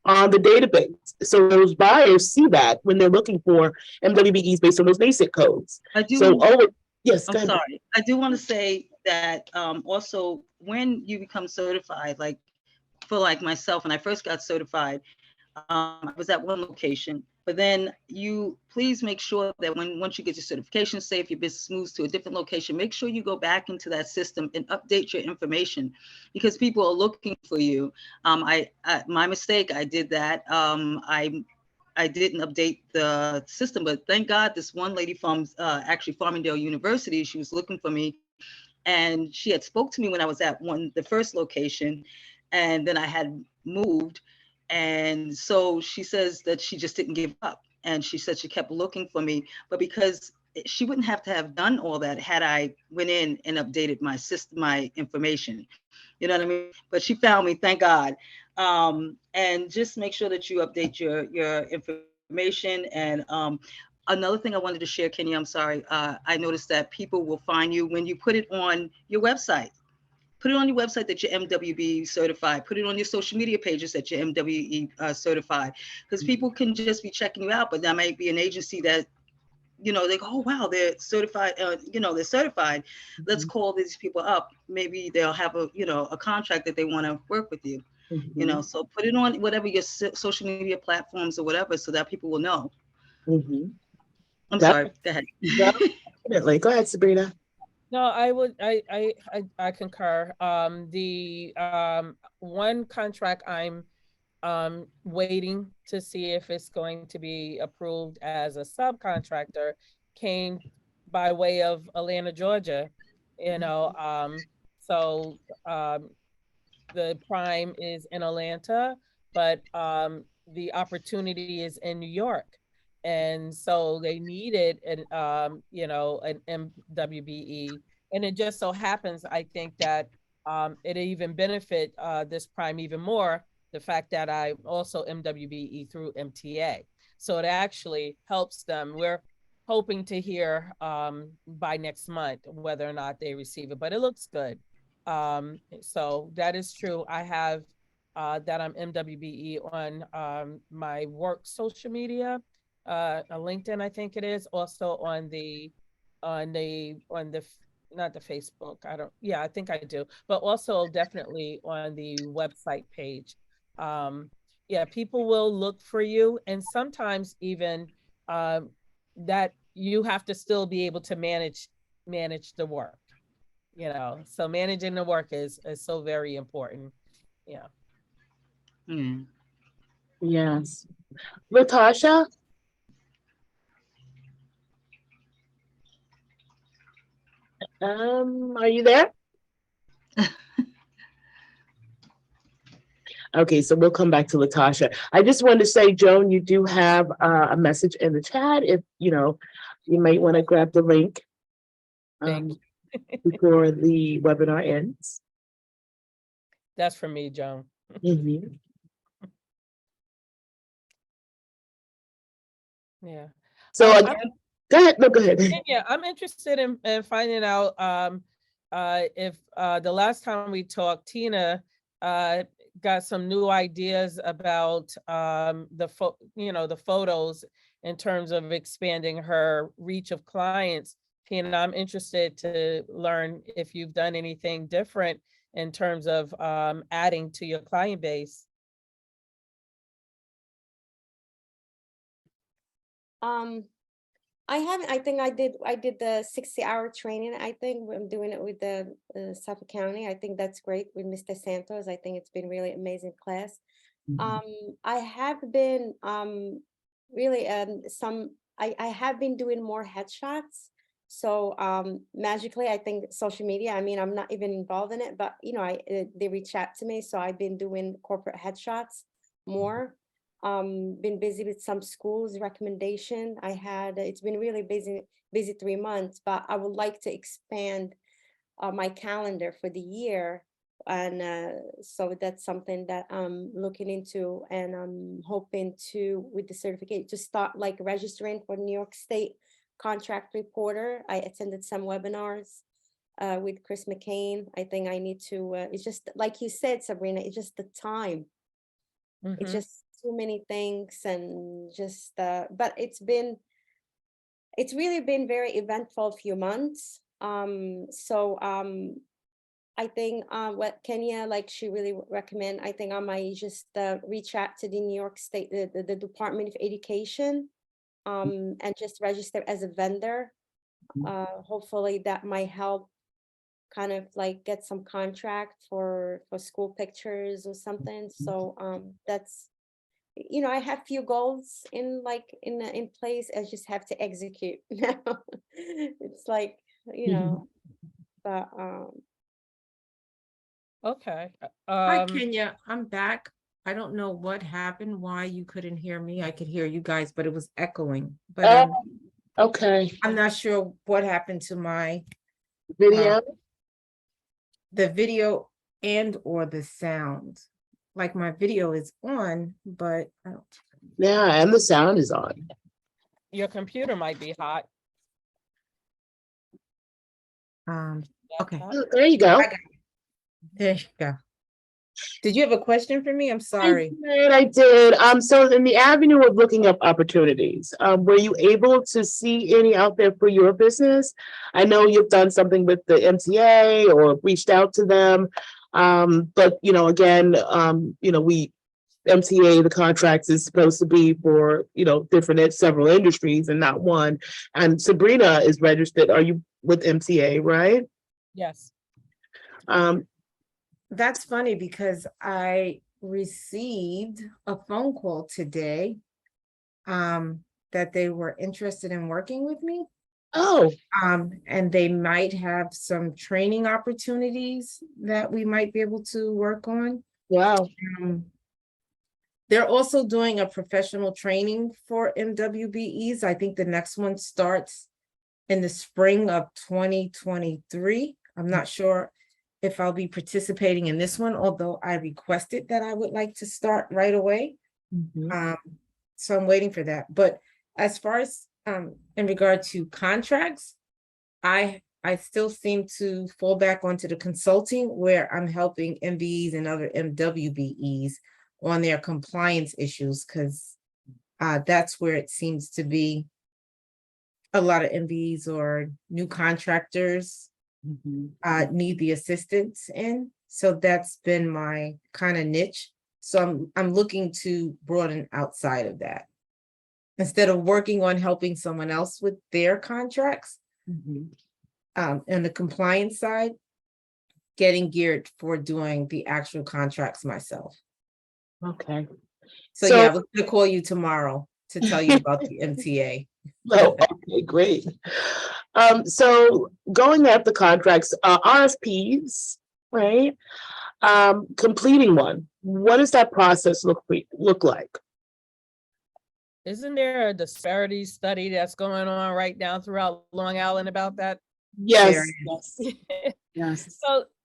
F: on the database. So those buyers see that when they're looking for MWBEs based on those basic codes.
C: I
F: So
C: do.
F: always, yes,
C: I'm
F: go ahead.
C: sorry. I do want to say that also when you become certified, like for like myself, when I first got certified, I was at one location, but then you please make sure that once you get your certification, say if your business moves to a different location, make sure you go back into that system and update your information because people are looking for you. My mistake, I did that. I didn't update the system, but thank God this one lady from actually Farmingdale University, she was looking for me, and she had spoke to me when I was at the first location, and then I had moved, and so she says that she just didn't give up, and she said she kept looking for me, but because she wouldn't have to have done all that had I went in and updated my system, my information, you know what I mean? But she found me, thank God. And just make sure that you update your information. And another thing I wanted to share, Kenny, I'm sorry, I noticed that people will find you when you put it on your website. Put it on your website that you're MWBE certified. Put it on your social media pages that you're MWE certified. Because people can just be checking you out, but that might be an agency that, they go, oh, wow, they're certified. They're certified. Let's call these people up. Maybe they'll have a contract that they want to work with you.
F: Mhm,
C: So put it on whatever your social media platforms or whatever, so that people will know.
F: mhm.
C: I'm sorry. Go ahead.
F: Definitely. Go ahead, Sabrina.
B: No, I concur. The one contract I'm waiting to see if it's going to be approved as a subcontractor came by way of Atlanta, Georgia. You know, so the prime is in Atlanta, but the opportunity is in New York. And so they needed an MWBE. And it just so happens, I think that it even benefit this prime even more, the fact that I also MWBE through MTA. So it actually helps them. We're hoping to hear by next month whether or not they receive it, but it looks good. So that is true. I have that I'm MWBE on my work social media, LinkedIn, I think it is, also on the not the Facebook. I don't, yeah, I think I do, but also definitely on the website page. Um, yeah, people will look for you, and sometimes even that you have to still be able to manage the work. So managing the work is so very important. Yeah.
C: Mm.
F: Yes. Latasha, are you there? Okay, so we'll come back to Latasha. I just wanted to say, Joan, you do have a message in the chat. If you might want to grab the link
B: Thank you.
F: before the webinar ends.
B: That's for me, Joan.
F: Mhm.
B: Yeah.
F: So again, go ahead. No, go ahead.
B: Yeah, I'm interested in finding out if the last time we talked, Tina got some new ideas about the photos in terms of expanding her reach of clients. Tina, I'm interested to learn if you've done anything different in terms of adding to your client base.
D: I haven't. I think I did the 60-hour training. I think I'm doing it with the Suffolk County. I think that's great with Mr. Santos. I think it's been really amazing class. I have been really I have been doing more headshots. So magically, I think social media. I mean, I'm not even involved in it, but you know, they reach out to me, so I've been doing corporate headshots more. Been busy with some schools recommendation. It's been really busy 3 months, but I would like to expand my calendar for the year. And so that's something that I'm looking into, and I'm hoping to, with the certificate, to start like registering for New York State contract reporter. I attended some webinars with Chris McCain. I think I need to, it's just like you said, Sabrina, it's just the time. It's just too many things, and just but it's really been very eventful few months. I think what Kenya, like, she really recommend, I think I might just reach out to the New York State, the Department of Education, and just register as a vendor. Hopefully that might help kind of like get some contract for school pictures or something. So that's, you know, I have few goals in place. I just have to execute now. It's like, you know, but
B: Okay.
E: Hi, Kenya. I'm back. I don't know what happened, why you couldn't hear me. I could hear you guys, but it was echoing. But
F: Okay.
E: I'm not sure what happened to my
F: Video?
E: the video and or the sound. Like my video is on, but I don't.
F: Yeah, and the sound is on.
B: Your computer might be hot.
E: Okay,
B: Laptop.
F: Oh, there you go.
E: I got it. There you go. Did you have a question for me? I'm sorry.
F: I did. So in the avenue of looking up opportunities, were you able to see any out there for your business? I know you've done something with the MTA or reached out to them. But you know, again, you know, MTA, the contracts is supposed to be for, you know, several industries and not one. And Sabrina is registered. Are you with MTA, right?
B: Yes.
E: That's funny because I received a phone call today that they were interested in working with me.
F: Oh,
E: And they might have some training opportunities that we might be able to work on.
F: wow.
E: They're also doing a professional training for MWBEs. I think the next one starts in the spring of 2023. I'm not sure if I'll be participating in this one, although I requested that I would like to start right away. So I'm waiting for that. But as far as in regard to contracts, I still seem to fall back onto the consulting, where I'm helping MBEs and other MWBEs on their compliance issues, because that's where it seems to be a lot of MBEs or new contractors need the assistance in. So that's been my kind of niche. So I'm looking to broaden outside of that. Instead of working on helping someone else with their contracts, and the compliance side, getting geared for doing the actual contracts myself.
F: Okay.
E: So yeah, I was gonna call you tomorrow to tell you about the MTA.
F: Oh, okay, great. So going at the contracts, RFPs, right? Completing one, what does that process look like?
B: Isn't there a disparity study that's going on right now throughout Long Island about that?
F: Yes, yes.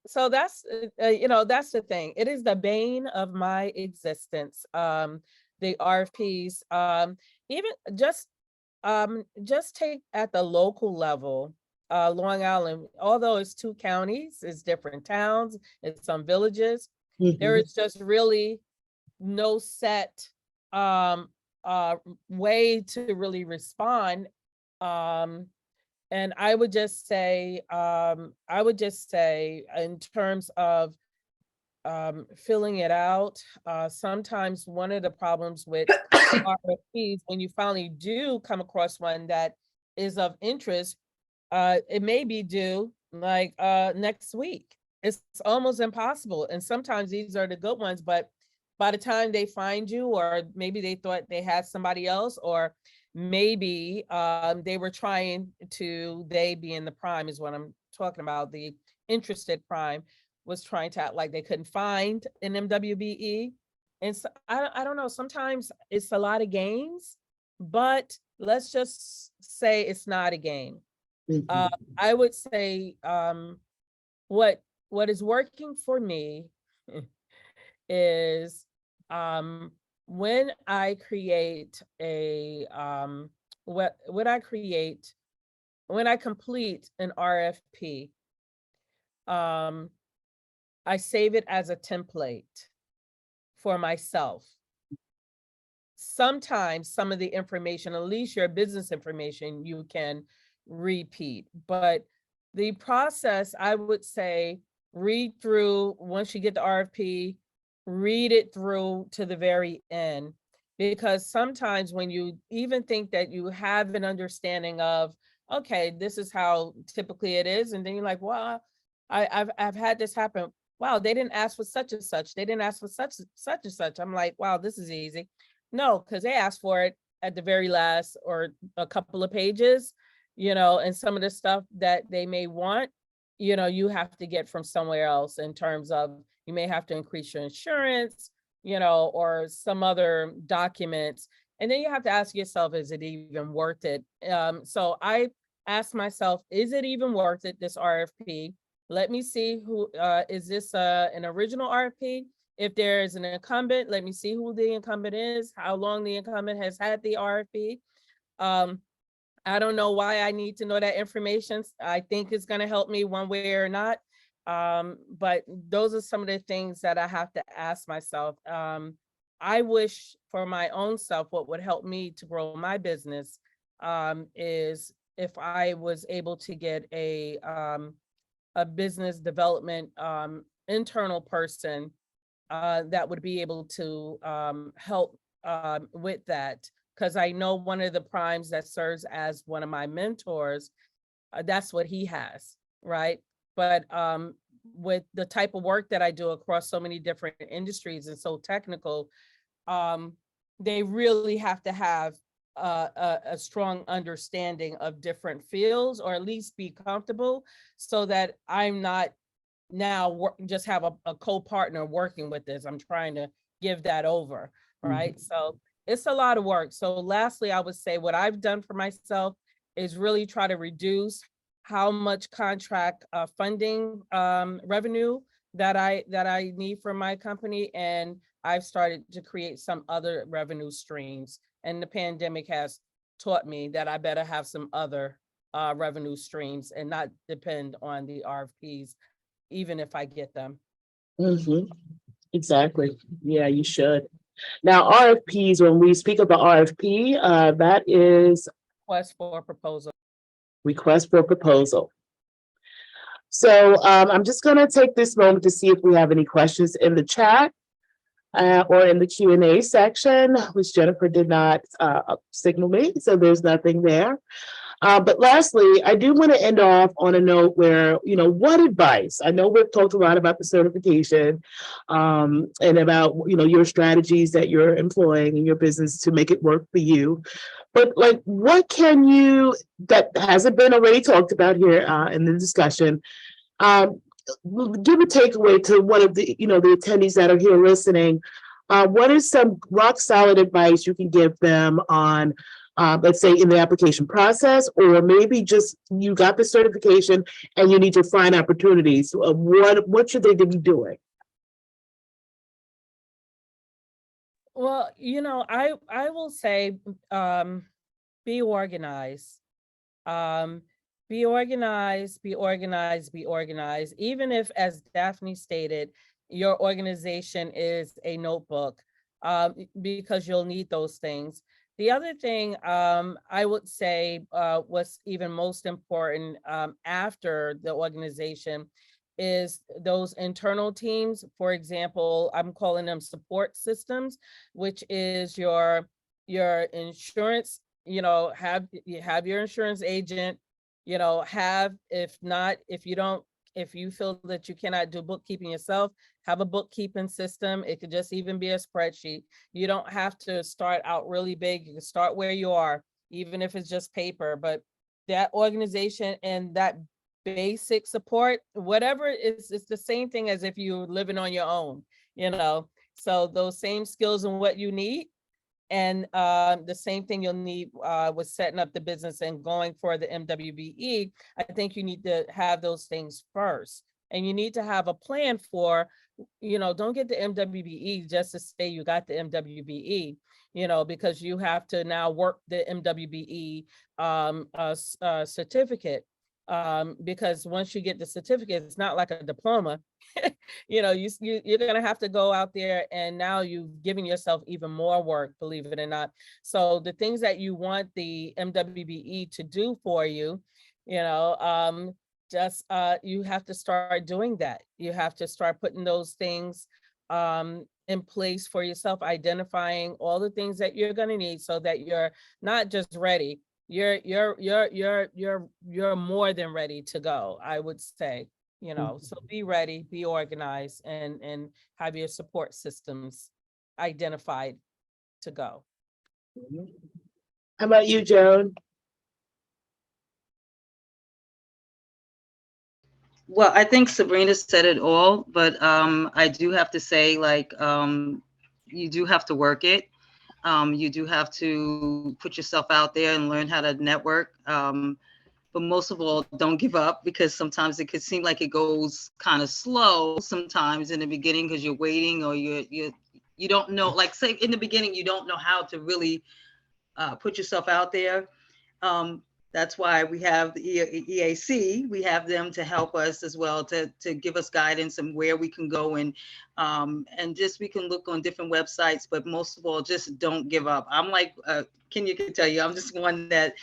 B: So that's you know, that's the thing. It is the bane of my existence. The RFPs, even just take at the local level. Long Island, although it's 2 counties, it's different towns, it's some villages. There is just really no set way to really respond. And I would just say in terms of filling it out, sometimes one of the problems with RFPs, when you finally do come across one that is of interest, it may be due like next week. It's almost impossible. And sometimes these are the good ones, but by the time they find you, or maybe they thought they had somebody else, or maybe they were trying to, they being the prime is what I'm talking about, the interested prime was trying to act like they couldn't find an MWBE. And so I don't know, sometimes it's a lot of games, but let's just say it's not a game. I would say what is working for me is when I create a when I complete an RFP, I save it as a template for myself. Sometimes some of the information, at least your business information, you can repeat, but the process, I would say, read through, once you get the RFP, read it through to the very end, because sometimes when you even think that you have an understanding of, okay, this is how typically it is, and then you're like, well, I've had this happen. Wow, they didn't ask for such and such. They didn't ask for such and such. I'm like, wow, this is easy. No, because they asked for it at the very last or a couple of pages, and some of the stuff that they may want, you have to get from somewhere else, in terms of you may have to increase your insurance, or some other documents. And then you have to ask yourself, is it even worth it? So I asked myself, is it even worth it, this RFP? Let me see who, is this an original RFP? If there's an incumbent, let me see who the incumbent is, how long the incumbent has had the RFP. I don't know why I need to know that information. I think it's going to help me one way or not. But those are some of the things that I have to ask myself. I wish for my own self, what would help me to grow my business is if I was able to get a business development internal person that would be able to help with that. Because I know one of the primes that serves as one of my mentors, that's what he has, right? But with the type of work that I do across so many different industries and so technical, they really have to have a strong understanding of different fields, or at least be comfortable, so that I'm not now just have a co-partner working with this. I'm trying to give that over, right? So it's a lot of work. So lastly, I would say what I've done for myself is really try to reduce how much contract funding revenue that I need for my company. And I've started to create some other revenue streams. And the pandemic has taught me that I better have some other revenue streams and not depend on the RFPs, even if I get them.
F: Exactly. Yeah, you should. Now, RFPs, when we speak of the RFP, that is
B: Request for proposal.
F: request for proposal. So I'm just going to take this moment to see if we have any questions in the chat or in the Q&A section, which Jennifer did not signal me, so there's nothing there. But lastly, I do want to end off on a note where, what advice? I know we've talked a lot about the certification and about, your strategies that you're employing in your business to make it work for you. But like, what can you, that hasn't been already talked about here in the discussion, give a takeaway to one of the, the attendees that are here listening. What is some rock solid advice you can give them on, let's say, in the application process, or maybe just you got the certification and you need to find opportunities? What should they be doing?
B: Well, I will say, be organized. Be organized, be organized, be organized. Even if, as Daphne stated, your organization is a notebook, because you'll need those things. The other thing I would say what's even most important after the organization is those internal teams. For example, I'm calling them support systems, which is your your insurance, you have your insurance agent, if you feel that you cannot do bookkeeping yourself, have a bookkeeping system. It could just even be a spreadsheet. You don't have to start out really big. You can start where you are, even if it's just paper, but that organization and that basic support, whatever it's the same thing as if you're living on your own, so those same skills and what you need. And the same thing you'll need with setting up the business and going for the MWBE. I think you need to have those things first. And you need to have a plan for, don't get the MWBE just to say you got the MWBE, because you have to now work the MWBE certificate. Because once you get the certificate, it's not like a diploma. You're going to have to go out there, and now you've given yourself even more work, believe it or not. So the things that you want the MWBE to do for you, you have to start doing that. You have to start putting those things in place for yourself, identifying all the things that you're going to need so that you're not just ready. You're more than ready to go, I would say. So be ready, be organized, and have your support systems identified to go.
F: How about you, Joan?
C: Well, I think Sabrina said it all, but I do have to say, like, you do have to work it. You do have to put yourself out there and learn how to network. But most of all, don't give up, because sometimes it could seem like it goes kind of slow sometimes in the beginning because you're waiting, or you don't know, like, say in the beginning, you don't know how to really put yourself out there. That's why we have the EAC. We have them to help us as well, to give us guidance and where we can go, and just we can look on different websites. But most of all, just don't give up. I'm like, Kenya can tell you, I'm just one that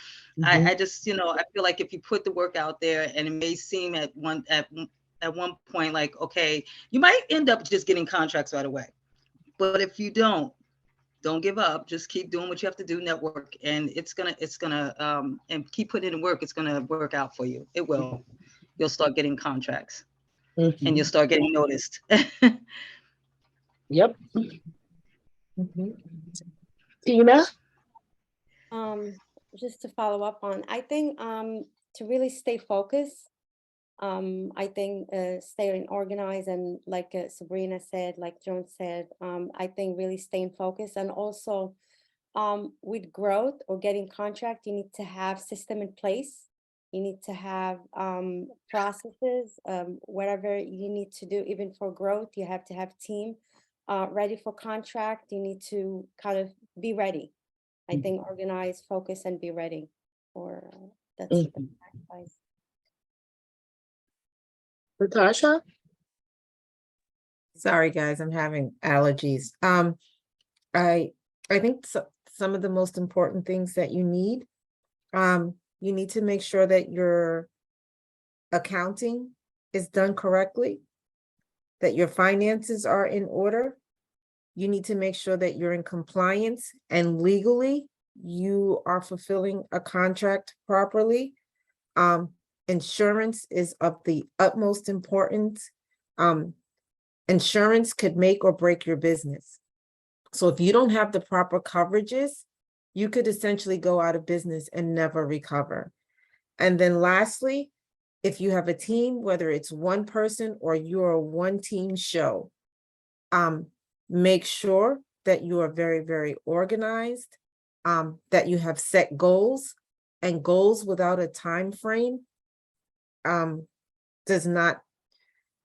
C: I just, I feel like if you put the work out there, and it may seem at one point like, okay, you might end up just getting contracts right away. But if you don't give up. Just keep doing what you have to do, network, and it's gonna, and keep putting in work. It's gonna work out for you. It will. You'll start getting contracts, and you'll start getting noticed.
F: Yep. Tina?
D: Just to follow up on, I think to really stay focused, I think staying organized, and like Sabrina said, like Joan said, I think really staying focused. And also with growth or getting contract, you need to have system in place. You need to have processes, whatever you need to do. Even for growth, you have to have team ready for contract. You need to kind of be ready. I think organize, focus, and be ready. Or that's the advice.
F: Natasha?
E: Sorry, guys, I'm having allergies. I think some of the most important things that you need to make sure that your accounting is done correctly, that your finances are in order. You need to make sure that you're in compliance and legally you are fulfilling a contract properly. Insurance is of the utmost importance. Insurance could make or break your business. So if you don't have the proper coverages, you could essentially go out of business and never recover. And then lastly, if you have a team, whether it's one person or you're a one-team show, make sure that you are very, very organized, that you have set goals, and goals without a time frame does not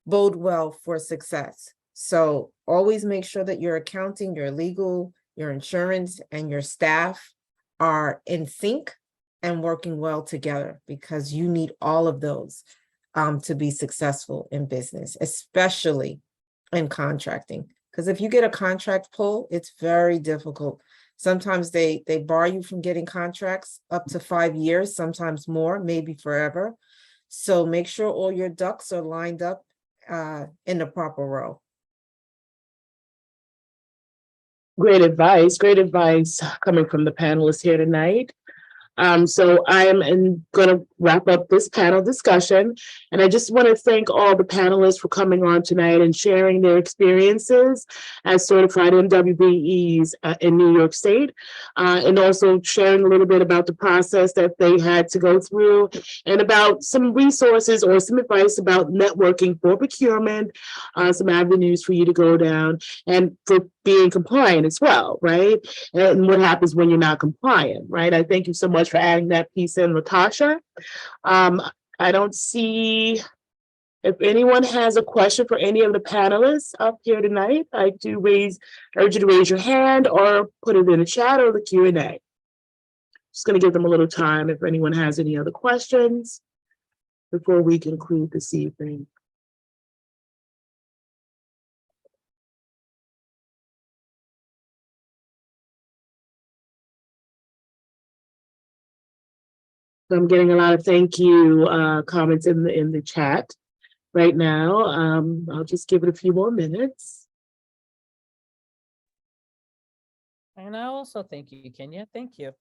E: bode well for success. So always make sure that your accounting, your legal, your insurance, and your staff are in sync and working well together, because you need all of those to be successful in business, especially in contracting. Because if you get a contract pull, it's very difficult. Sometimes they bar you from getting contracts up to 5 years, sometimes more, maybe forever. So make sure all your ducks are lined up in the proper row.
F: Great advice coming from the panelists here tonight. So I am going to wrap up this panel discussion. And I just want to thank all the panelists for coming on tonight and sharing their experiences as certified MWBEs in New York State, and also sharing a little bit about the process that they had to go through and about some resources or some advice about networking for procurement, some avenues for you to go down and for being compliant as well, right? And what happens when you're not compliant, right? I thank you so much for adding that piece in, Latasha. I don't see if anyone has a question for any of the panelists up here tonight. I do urge you to raise your hand or put it in the chat or the Q&A. Just going to give them a little time if anyone has any other questions before we conclude this evening. So I'm getting a lot of thank you comments in the chat right now. I'll just give it a few more minutes.
B: And I also thank you, Kenya. Thank you.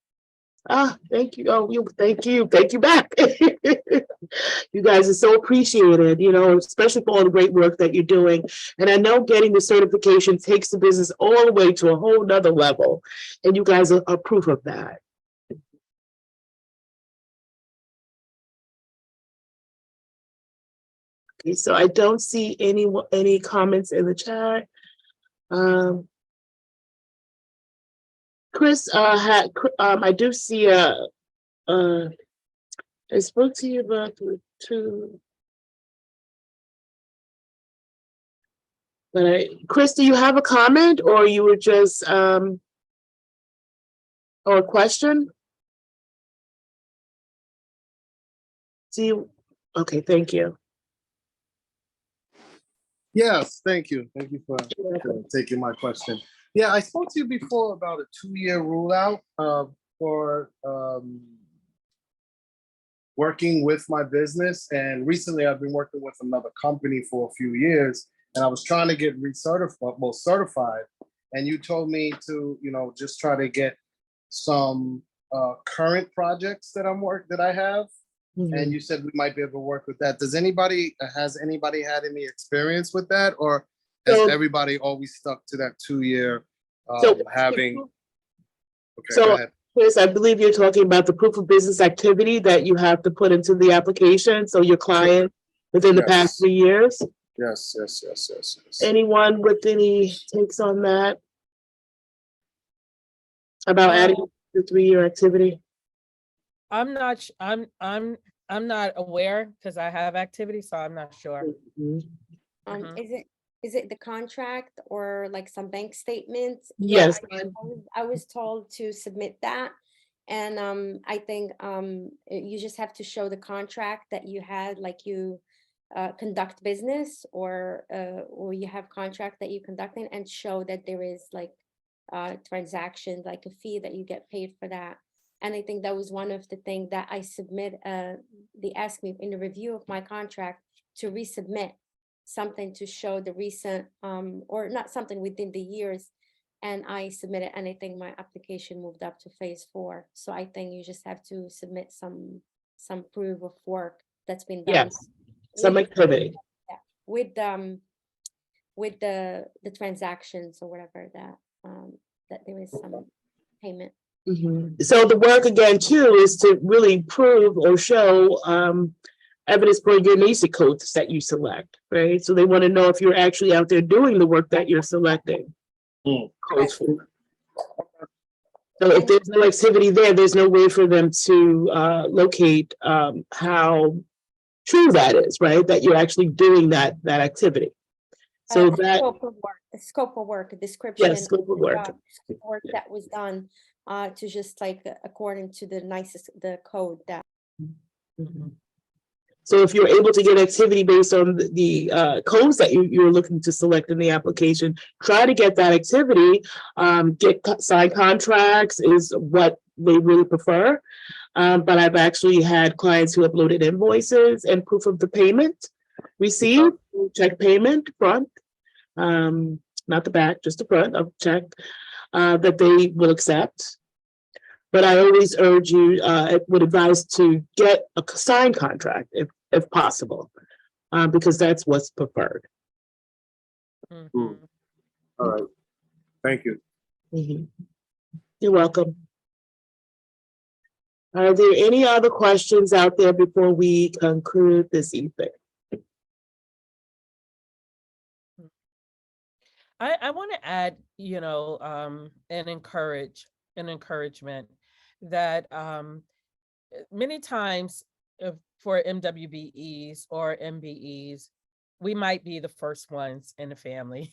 F: Thank you. Oh, thank you. Thank you back. You guys are so appreciated, you know, especially for all the great work that you're doing. And I know getting the certification takes the business all the way to a whole nother level. And you guys are proof of that. Okay, so I don't see any comments in the chat. Chris I do see I spoke to you about the two. But Chris, do you have a comment or you were just or a question? Okay, thank you.
H: Yes, thank you. Thank you for taking my question. Yeah, I spoke to you before about a 2-year rule out for working with my business. And recently I've been working with another company for a few years and I was trying to get certified. And you told me to, you know, just try to get some current projects that I have. Mm-hmm. And you said we might be able to work with that. Has anybody had any experience with that, or has everybody always stuck to that 2-year having? Okay,
F: so,
H: go ahead.
F: Chris, I believe you're talking about the proof of business activity that you have to put into the application. So your client within the past 3 years.
H: Yes.
F: Anyone with any takes on that about adding the 3-year activity?
B: I'm not. I'm not aware because I have activity, so I'm not sure.
D: Mm-hmm. Is it the contract or like some bank statements?
F: Yes.
D: I was told to submit that, and I think you just have to show the contract that you had, like you conduct business or you have contract that you conducting, and show that there is like transactions, like a fee that you get paid for that. And I think that was one of the things that I submit. They asked me in the review of my contract to resubmit something to show the recent or not something within the years, and I submitted, and I think my application moved up to phase 4. So I think you just have to submit some proof of work that's been done.
F: Yes, some activity.
D: With the transactions or whatever that there is some payment.
F: Mm-hmm. So the work again too is to really prove or show evidence for your NACI codes that you select, right? So they want to know if you're actually out there doing the work that you're selecting. Codes for. So if there's no activity there, there's no way for them to locate how true that is, right? That you're actually doing that activity. So that
D: scope of work, a description.
F: Yes, scope of work.
D: Work that was done to just like according to the code that.
F: Mm-hmm. So if you're able to get activity based on the codes that you're looking to select in the application, try to get that activity. Get signed contracts is what they really prefer. But I've actually had clients who uploaded invoices and proof of the payment received, check payment front, not the back, just the front of check. that they will accept. But I always urge you, would advise to get a signed contract if possible, because that's what's preferred.
B: Mhm.
H: All right. Thank you.
F: Mhm. You're welcome. Are there any other questions out there before we conclude this evening?
B: I want to add, an encouragement that many times for MWBEs or MBEs, we might be the first ones in the family,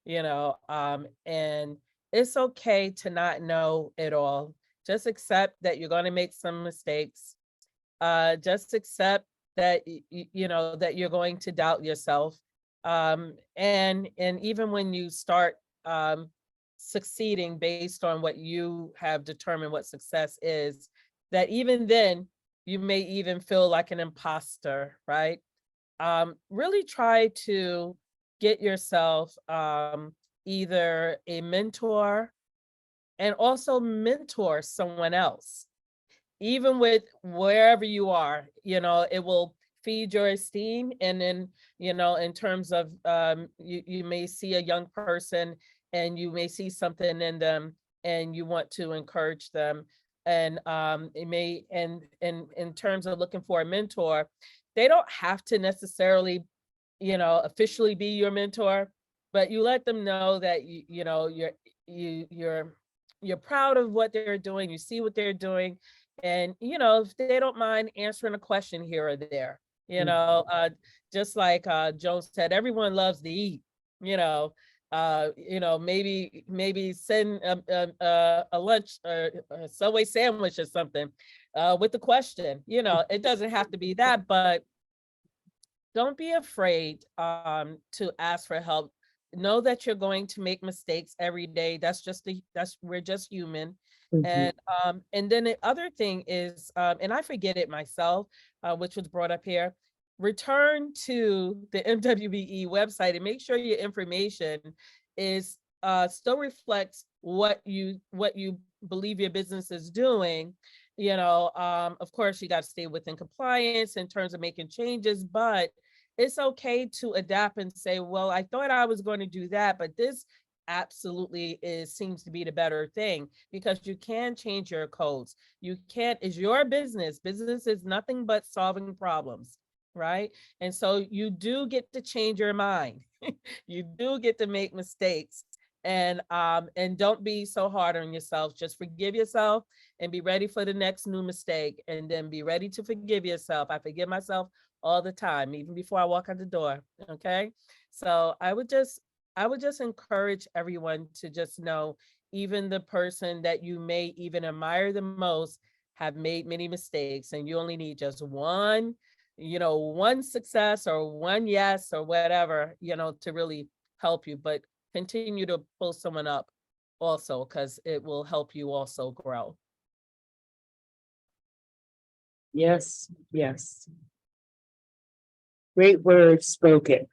B: and it's okay to not know it all. Just accept that you're going to make some mistakes. Just accept that that you're going to doubt yourself. And even when you start succeeding based on what you have determined what success is, that even then you may even feel like an imposter, right? Really try to get yourself either a mentor and also mentor someone else. Even with wherever you are, it will feed your esteem. And then, in terms of you may see a young person and you may see something in them and you want to encourage them. And it may, and in terms of looking for a mentor, they don't have to necessarily, officially be your mentor, but you let them know that you're proud of what they're doing, you see what they're doing, and if they don't mind answering a question here or there, just like Joan said, everyone loves to eat, maybe send a lunch or a Subway sandwich or something with the question. It doesn't have to be that, but don't be afraid to ask for help. Know that you're going to make mistakes every day. We're just human.
F: Mhm.
B: And then the other thing is, and I forget it myself, which was brought up here. Return to the MWBE website and make sure your information is still reflects what you believe your business is doing. Of course, you got to stay within compliance in terms of making changes, but it's okay to adapt and say, well, I thought I was going to do that, but this absolutely seems to be the better thing, because you can change your codes. You can't, it's your business. Business is nothing but solving problems, right? And so you do get to change your mind. You do get to make mistakes. And don't be so hard on yourself. Just forgive yourself and be ready for the next new mistake, and then be ready to forgive yourself. I forgive myself all the time, even before I walk out the door. Okay. So I would just encourage everyone to just know, even the person that you may even admire the most have made many mistakes, and you only need just one success or one yes or whatever, to really help you. But continue to pull someone up also, because it will help you also grow.
F: Yes, yes. Great words spoken.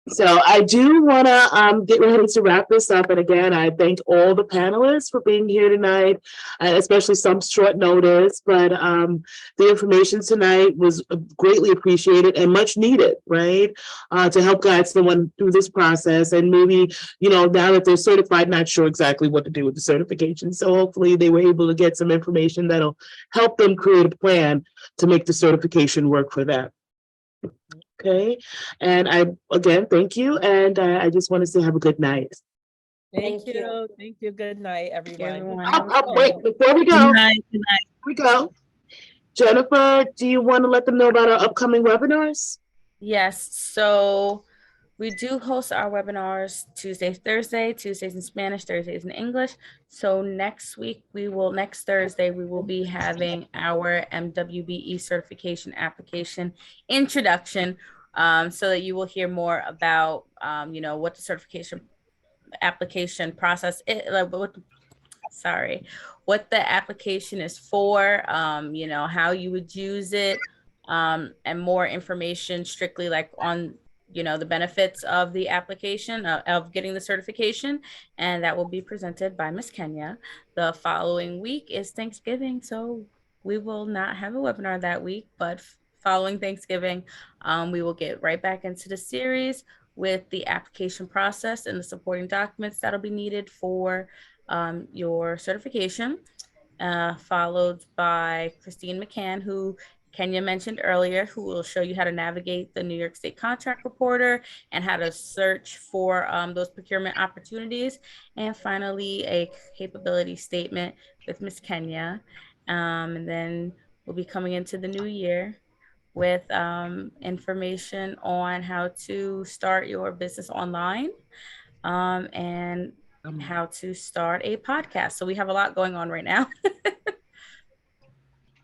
F: So I do want to get ready to wrap this up. And again, I thank all the panelists for being here tonight, especially some short notice. But the information tonight was greatly appreciated and much needed, right? To help guide someone through this process. And maybe, now that they're certified, not sure exactly what to do with the certification. So hopefully they were able to get some information that'll help them create a plan to make the certification work for them. Okay, and I again thank you, and I just want to say have a good night.
B: Thank
D: Thank you.
B: you. Thank you. Good night,
A: Thank you,
B: everyone.
A: everyone.
F: Wait, before we
C: Good
F: go,
C: night. Good night.
F: we go. Jennifer, do you want to let them know about our upcoming webinars?
A: Yes, so we do host our webinars Tuesdays, Tuesdays in Spanish, Thursdays in English. So next Thursday, we will be having our MWBE certification application introduction, so that you will hear more about, what the certification application process is, what the application is for, how you would use it, and more information strictly like on the benefits of the application, of getting the certification, and that will be presented by Miss Kenya. The following week is Thanksgiving, so we will not have a webinar that week, but following Thanksgiving, we will get right back into the series with the application process and the supporting documents that'll be needed for your certification, followed by Christine McCann, who Kenya mentioned earlier, who will show you how to navigate the New York State Contract Reporter and how to search for those procurement opportunities. And finally, a capability statement with Ms. Kenya. And then we'll be coming into the new year with information on how to start your business online, and how to start a podcast. So we have a lot going on right now.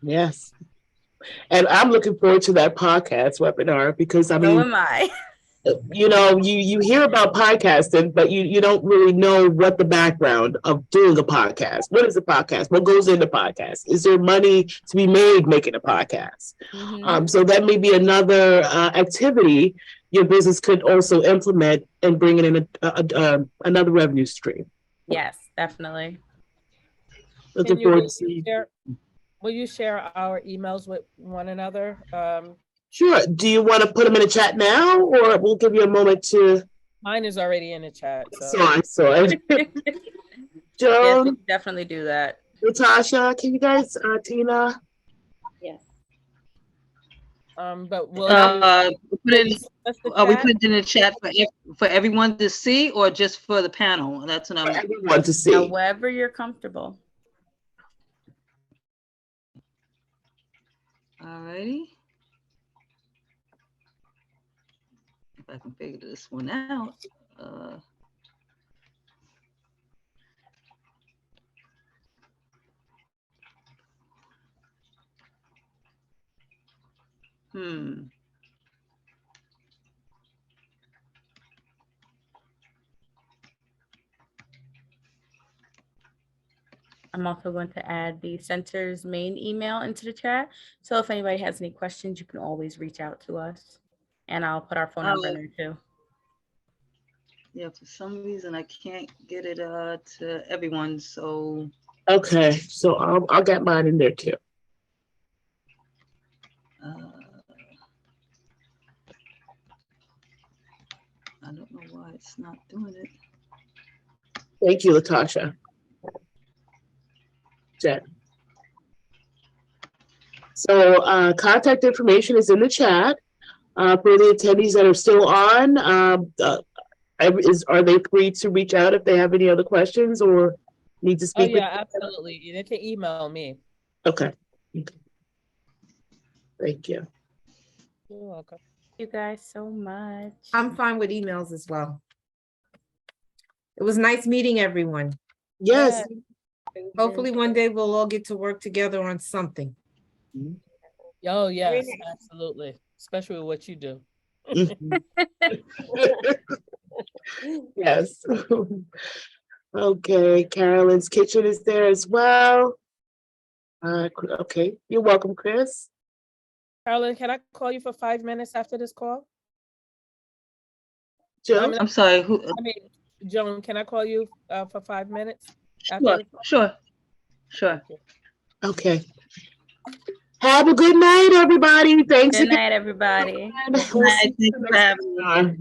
F: Yes. And I'm looking forward to that podcast webinar because I
A: So
F: mean,
A: am I.
F: you hear about podcasting, but you don't really know what the background of doing a podcast. What is a podcast? What goes into podcast? Is there money to be made making a podcast? So that may be another activity your business could also implement and bring it in another revenue stream.
A: Yes, definitely.
F: Looking forward to seeing.
B: Will you share our emails with one another?
F: Sure. Do you want to put them in the chat now, or we'll give you a moment to?
B: Mine is already in the chat.
F: Sorry.
A: Yes,
F: Joan,
A: we can definitely do that.
F: Natasha, can you guys, Tina?
D: Yes.
B: But will
C: we put it in the chat for everyone to see, or just for the panel? That's what I'm.
F: Everyone to see.
A: However you're comfortable.
C: All righty. If I can figure this one out.
A: I'm also going to add the center's main email into the chat. So if anybody has any questions, you can always reach out to us. And I'll put our phone number in there too.
C: Yeah, for some reason I can't get it to everyone. So
F: okay, so I'll get mine in there too.
C: I don't know why it's not doing it.
F: Thank you, Latasha. Jen. So contact information is in the chat. For the attendees that are still on, are they free to reach out if they have any other questions or need to speak?
B: Oh yeah, absolutely. They can email me.
F: Okay. Thank you.
B: You're welcome.
A: Thank you guys so much.
E: I'm fine with emails as well. It was nice meeting everyone.
F: Yes.
E: Hopefully one day we'll all get to work together on something.
B: Oh yes, absolutely. Especially with what you do.
F: Yes. Okay, Carolyn's Kitchen is there as well. Okay, you're welcome, Chris.
B: Carolyn, can I call you for 5 minutes after this call?
F: Joe?
C: I'm sorry. Who?
B: I mean, Joan, can I call you for 5 minutes?
C: Sure.
F: Okay. Have a good night, everybody. Thanks
A: Good
F: again.
A: night, everybody.
C: Good night. Thank you for having me.